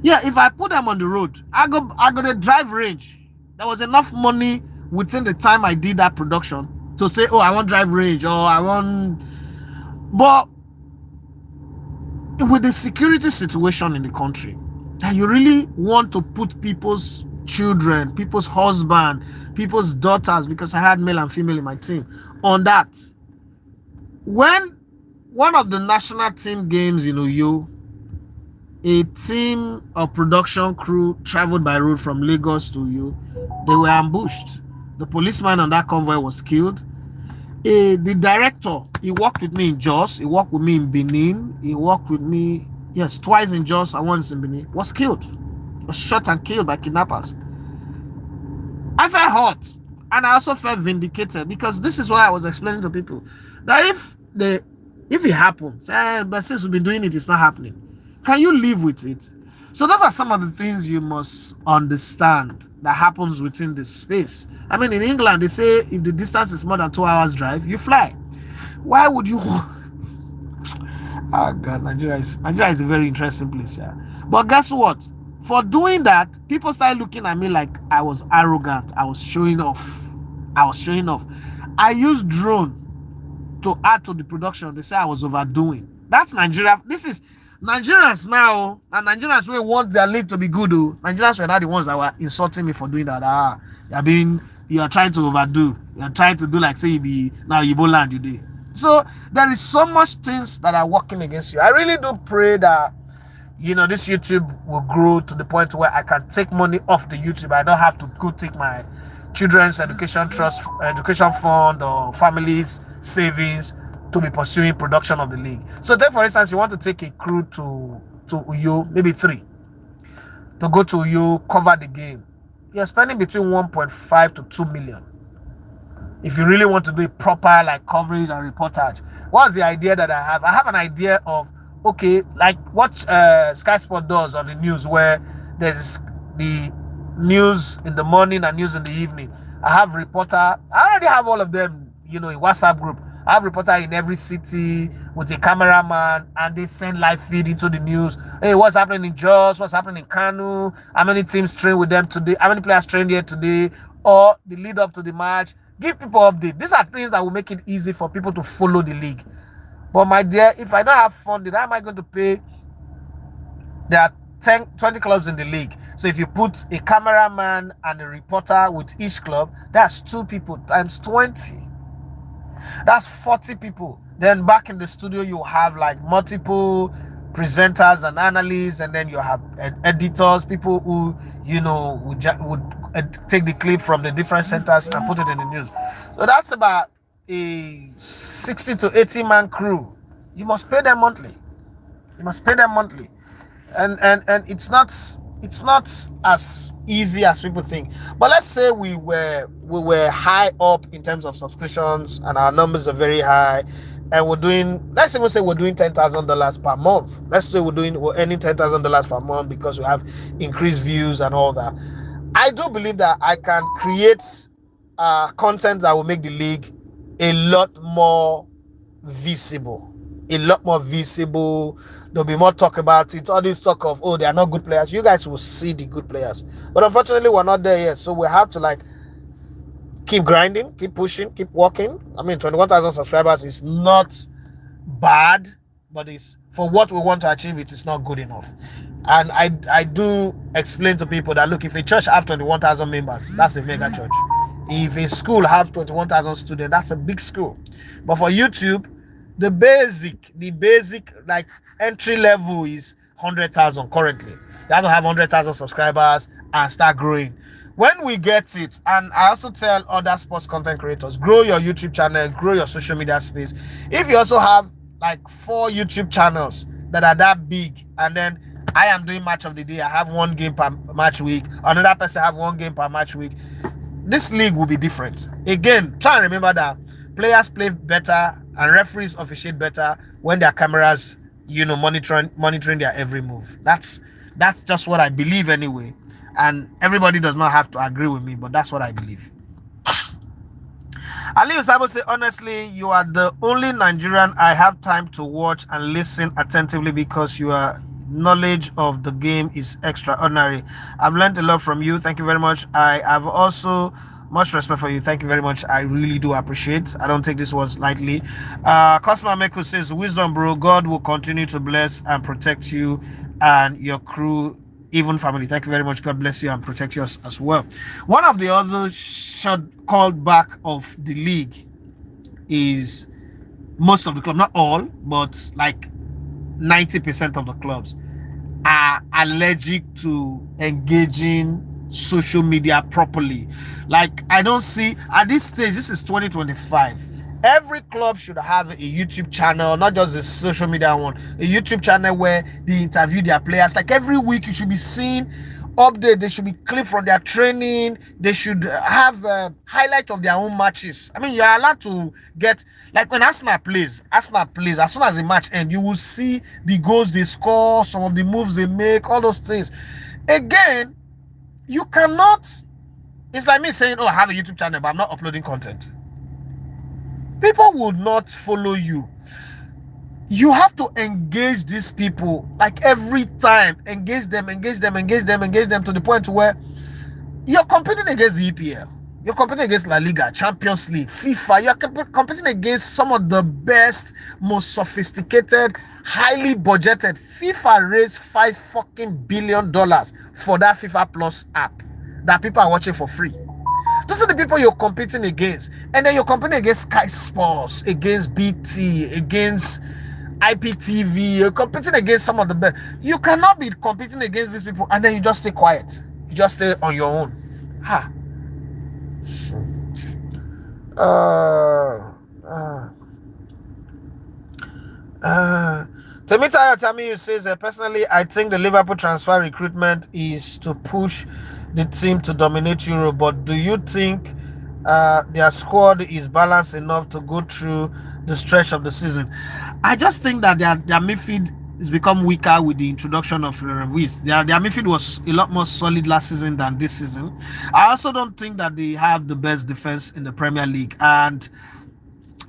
Yeah, if I put them on the road, I go to drive range. There was enough money within the time I did that production to say, oh, I want drive range or I want. But with the security situation in the country, that you really want to put people's children, people's husband, people's daughters, because I had male and female in my team, on that. When one of the national team games in Uyo, a team of production crew traveled by road from Lagos to Uyo, they were ambushed. The policeman on that convoy was killed. The director, he worked with me in Jos, he worked with me in Benin, he worked with me, yes, twice in Jos and once in Benin, was killed, was shot and killed by kidnappers. I felt hurt, and I also felt vindicated, because this is why I was explaining to people that if it happens, but since we've been doing it, it's not happening. Can you live with it? So those are some of the things you must understand that happens within this space. I mean, in England, they say if the distance is more than 2 hours drive, you fly. Why would you? Oh God, Nigeria is a very interesting place, yeah. But guess what? For doing that, people started looking at me like I was arrogant. I was showing off. I used drone to add to the production. They say I was overdoing. That's Nigeria. This is Nigerians now, and Nigerians will want their league to be good. Nigerians were not the ones that were insulting me for doing that. You are trying to overdo. You are trying to do like say you be now Igbo land you do. So there is so much things that are working against you. I really do pray that this YouTube will grow to the point where I can take money off the YouTube. I don't have to go take my children's education fund or family's savings to be pursuing production of the league. So take for instance, you want to take a crew to Uyo, maybe 3, to go to Uyo, cover the game. You're spending between 1.5 to 2 million. If you really want to do a proper like coverage and reportage. What's the idea that I have? I have an idea of, okay, like what Sky Sport does on the news, where there's the news in the morning and news in the evening. I have reporter. I already have all of them, in WhatsApp group. I have reporter in every city with a cameraman, and they send live feed into the news. Hey, what's happening in Jos? What's happening in Kanu? How many teams train with them today? How many players trained here today? Or the lead up to the match. Give people update. These are things that will make it easy for people to follow the league. But my dear, if I don't have funding, how am I going to pay? There are 20 clubs in the league. So if you put a cameraman and a reporter with each club, that's 2 people times 20. That's 40 people. Then back in the studio, you have like multiple presenters and analysts, and then you have editors, people who would take the clip from the different centers and put it in the news. So that's about a 60 to 80 man crew. You must pay them monthly. And it's not as easy as people think. But let's say we were high up in terms of subscriptions, and our numbers are very high, and let's even say we're doing $10,000 per month. Let's say we're earning $10,000 per month because we have increased views and all that. I do believe that I can create content that will make the league a lot more visible. There'll be more talk about it. All this talk of, they are not good players. You guys will see the good players. But unfortunately, we're not there yet. So we have to keep grinding, keep pushing, keep working. I mean, 21,000 subscribers is not bad, but it's for what we want to achieve, it is not good enough. And I do explain to people that, look, if a church have 21,000 members, that's a mega church. If a school have 21,000 students, that's a big school. But for YouTube, the basic entry level is 100,000 currently. You have to have 100,000 subscribers and start growing. When we get it, and I also tell other sports content creators, grow your YouTube channel, grow your social media space. If you also have 4 YouTube channels that are that big, and then I am doing match of the day, I have 1 game per match week, another person have 1 game per match week, this league will be different. Again, try and remember that players play better and referees officiate better when their cameras, monitoring their every move. That's just what I believe anyway. And everybody does not have to agree with me, but that's what I believe. Ali Usabo say, honestly, you are the only Nigerian I have time to watch and listen attentively, because your knowledge of the game is extraordinary. I've learned a lot from you. Thank you very much. I have also Much respect for you. Thank you very much. I really do appreciate. I don't take this words lightly. Cosma Meko says, wisdom, bro. God will continue to bless and protect you and your crew, even family. Thank you very much. God bless you and protect you as well. One of the other shot called back of the league is most of the club, not all, but like 90% of the clubs are allergic to engaging social media properly. Like, I don't see at this stage, this is 2025. Every club should have a YouTube channel, not just a social media one, a YouTube channel where they interview their players. Like every week, you should be seeing update. They should be clip from their training. They should have a highlight of their own matches. I mean, you're allowed to get, like when Arsenal plays as soon as the match ends, you will see the goals they score, some of the moves they make, all those things. Again, you cannot, it's like me saying, oh, I have a YouTube channel, but I'm not uploading content. People would not follow you. You have to engage these people like every time. Engage them to the point where you're competing against the EPL. You're competing against La Liga, Champions League, FIFA. You're competing against some of the best, most sophisticated, highly budgeted. FIFA raised $5 fucking billion for that FIFA Plus app that people are watching for free. Those are the people you're competing against. And then you're competing against Sky Sports, against BT, against IPTV. You're competing against some of the best. You cannot be competing against these people and then you just stay quiet. You just stay on your own. Ha. Temitayo Tamiyu says, personally, I think the Liverpool transfer recruitment is to push the team to dominate Europe, but do you think their squad is balanced enough to go through the stretch of the season? I just think that their midfield has become weaker with the introduction of Ruiz. Their midfield was a lot more solid last season than this season. I also don't think that they have the best defense in the Premier League, and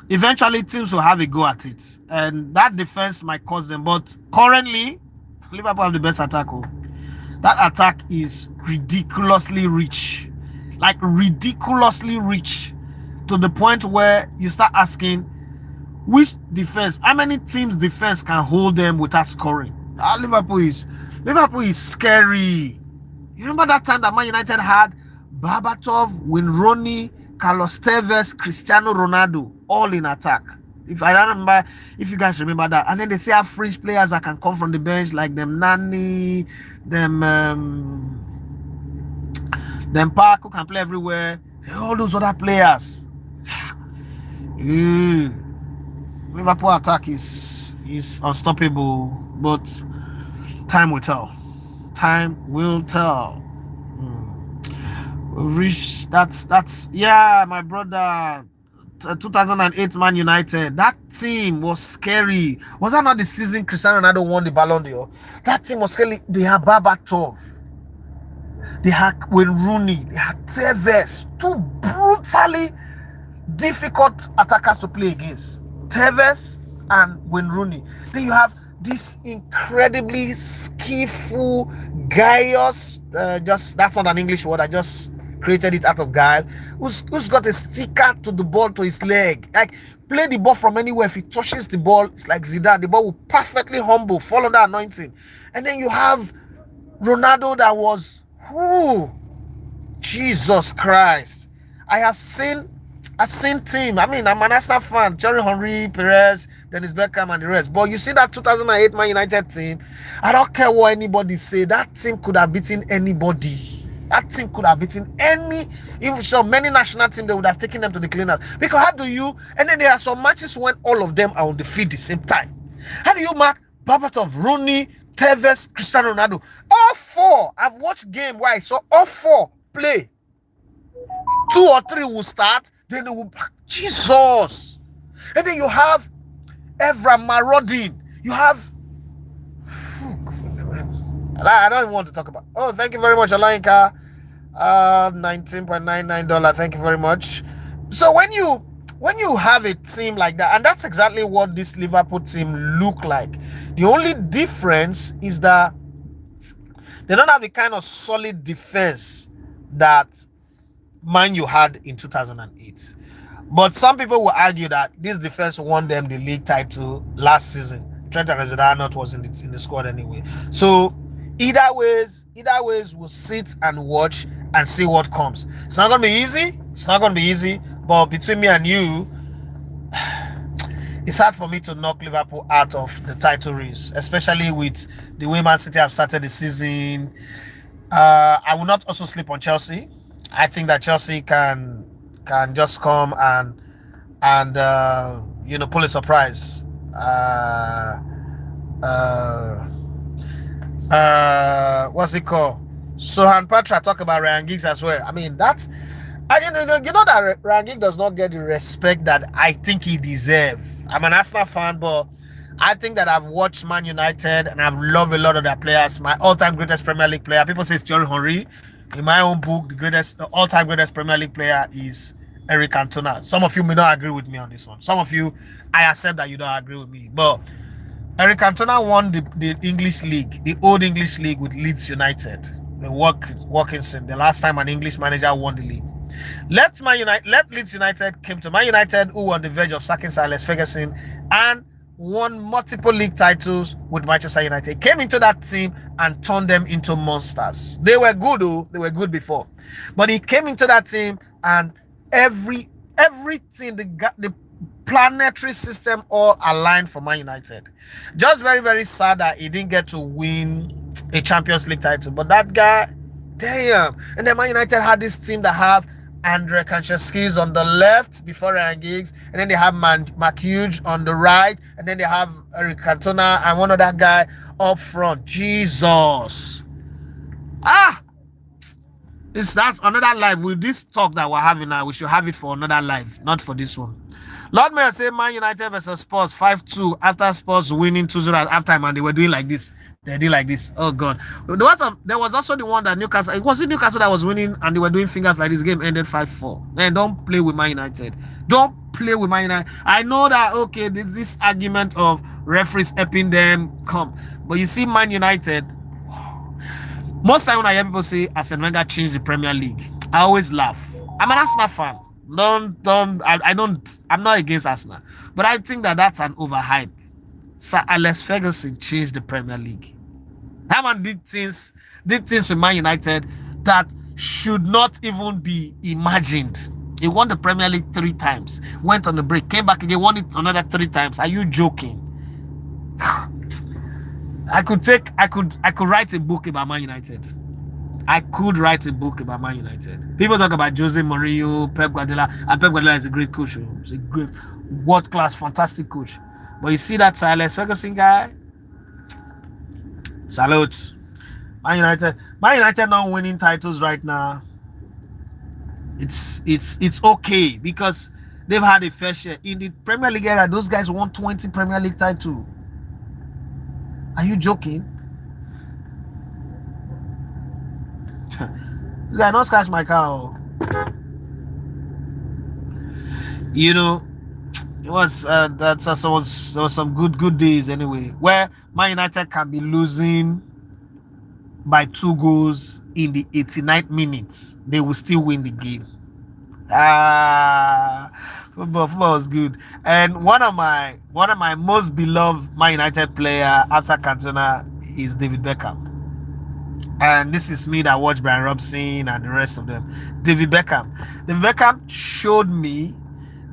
eventually teams will have a go at it, and that defense might cost them. But currently, Liverpool have the best attack. That attack is ridiculously rich, like ridiculously rich, to the point where you start asking, which defense, how many teams defense can hold them without scoring? Liverpool is scary. You remember that time that Man United had Berbatov, Wayne Rooney, Carlos Tevez, Cristiano Ronaldo, all in attack. If I don't remember, if you guys remember that, and then they say have French players that can come from the bench, like them Nani, them Park, who can play everywhere. All those other players. Liverpool attack is unstoppable, but time will tell. Time will tell. We've reached that's yeah, my brother. 2008 Man United. That team was scary. Was that not the season Cristiano Ronaldo won the Ballon d'Or? That team was scary. They had Berbatov, they had Wayne Rooney, they had Tevez. Two brutally difficult attackers to play against. Tevez and Wayne Rooney. Then you have this incredibly skillful, guileless, just that's not an English word, I just created it out of guile, who's got a sticker to the ball to his leg. Like, play the ball from anywhere. If he touches the ball, it's like Zidane. The ball will perfectly humble, fall under anointing. And then you have Ronaldo that was, Jesus Christ. I've seen team. I mean, I'm an Arsenal fan. Thierry Henry, Perez, Dennis Beckham, and the rest. But you see that 2008 Man United team, I don't care what anybody say, that team could have beaten anybody. That team could have beaten even so many national teams, they would have taken them to the cleaners. Because how do you, and then there are some matches when all of them are on the field the same time. How do you mark Berbatov, Rooney, Tevez, Cristiano Ronaldo? All four. I've watched game where I saw all four play. 2 or 3 will start, then they will, Jesus. And then you have Evra Marodin. You have, I don't even want to talk about. Oh, thank you very much, Alainka. $19.99. Thank you very much. So when you have a team like that, and that's exactly what this Liverpool team look like. The only difference is that they don't have the kind of solid defense that Man U had in 2008. But some people will argue that this defense won them the league title last season. Trent Alexander-Arnold was in the squad anyway. So either ways, we'll sit and watch and see what comes. It's not gonna be easy. It's not gonna be easy. But between me and you, it's hard for me to knock Liverpool out of the title race, especially with the way Man City have started the season. I will not also sleep on Chelsea. I think that Chelsea can just come and pull a surprise. Uh, what's it called? Sohan Patra talk about Ryan Giggs as well. I mean, that's that Ryan Giggs does not get the respect that I think he deserves. I'm an Arsenal fan, but I think that I've watched Man United and I've loved a lot of their players. My all-time greatest Premier League player, people say it's Thierry Henry. In my own book, the all-time greatest Premier League player is Eric Cantona. Some of you may not agree with me on this one. Some of you, I accept that you don't agree with me, but Eric Cantona won the English League, the old English League with Leeds United. The Wilkinson, the last time an English manager won the league. Let Leeds United came to Man United, who were on the verge of sacking Sir Alex Ferguson, and won multiple league titles with Manchester United. Came into that team and turned them into monsters. They were good, though. They were good before, but he came into that team and everything, the planetary system all aligned for Man United. Just very, very sad that he didn't get to win a Champions League title. But that guy, damn. And then Man United had this team that have Andre Kanchelskis on the left before Ryan Giggs, and then they have Mark Hughes on the right, and then they have Eric Cantona and one other guy up front. Jesus. That's another live. With this talk that we're having now, we should have it for another live, not for this one. Lord Mayor say Man United versus Spurs 5-2 after Spurs winning 2-0 at halftime, and they were doing like this. They did like this. Oh God. There was also the one that Newcastle. It was Newcastle that was winning and they were doing fingers like this. Game ended 5-4. Man, don't play with Man United. Don't play with Man United. I know that okay, this argument of referees helping them come. But you see, Man United, most time when I hear people say Arsene Wenger changed the Premier League, I always laugh. I'm an Arsenal fan. I'm not against Arsenal. But I think that that's an overhype. Sir Alex Ferguson changed the Premier League. That man did things with Man United that should not even be imagined. He won the Premier League 3 times, went on a break, came back again, won it another 3 times. Are you joking? I could write a book about Man United. I could write a book about Man United. People talk about Jose Mourinho, Pep Guardiola, and Pep Guardiola is a great coach. He's a great, world-class, fantastic coach. But you see that Sir Alex Ferguson guy? Salute. Man United not winning titles right now. It's okay because they've had a fair share. In the Premier League era, those guys won 20 Premier League titles. Are you joking? This guy not scratch my car. You know, it was there was some good days anyway, where Man United can be losing by 2 goals in the 89th minute. They will still win the game. Football was good. And one of my most beloved Man United player after Cantona is David Beckham. And this is me that watched Brian Robson and the rest of them. David Beckham showed me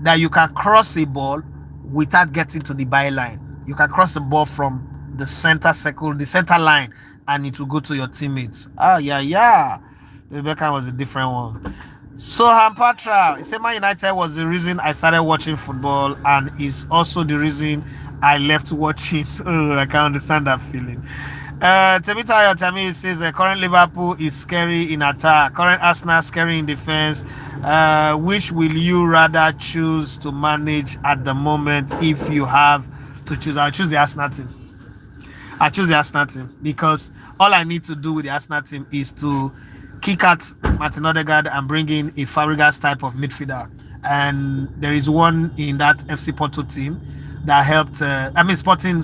that you can cross a ball without getting to the byline. You can cross the ball from the center circle, the center line, and it will go to your teammates. Yeah. David Beckham was a different one. Sohan Patra, he said Man United was the reason I started watching football and is also the reason I left watching. Oh, I can understand that feeling. Temi says current Liverpool is scary in attack, current Arsenal scary in defense. Which will you rather choose to manage at the moment if you have to choose? I'll choose the Arsenal team. Because all I need to do with the Arsenal team is to kick out Martin Odegaard and bring in a Fabregas type of midfielder. And there is one in that FC Porto team that helped. Sporting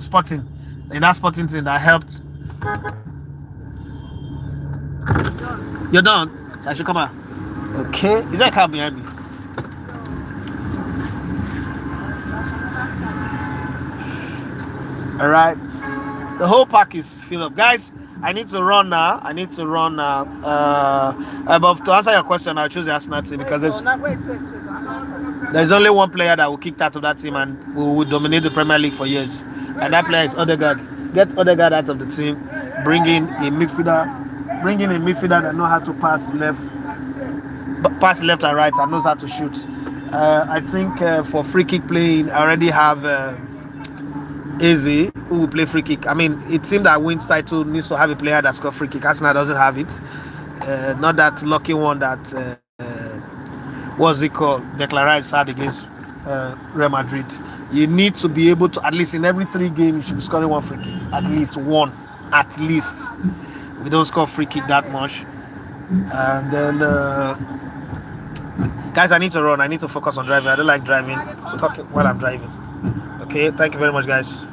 in that Sporting team that helped. You're done. So I should come out. Okay, is that a car behind me? All right, the whole park is filled up, guys. I need to run now. I need to run now. But to answer your question, I'll choose the Arsenal team because there's only one player that will kick out of that team and will dominate the Premier League for years, and that player is Odegaard. Get Odegaard out of the team. Bring in a midfielder. Bring in a midfielder that knows how to pass left and right, and knows how to shoot. I think for free kick playing, I already have Eze who will play free kick. I mean, a team that wins title needs to have a player that scores free kick. Arsenal doesn't have it. Not that lucky one that what's it called? Declan Rice had against Real Madrid. You need to be able to, at least in every 3 games, you should be scoring one free kick. At least one. At least. We don't score free kick that much. And then, guys, I need to run. I need to focus on driving. I don't like driving, talking while I'm driving. Okay, thank you very much, guys.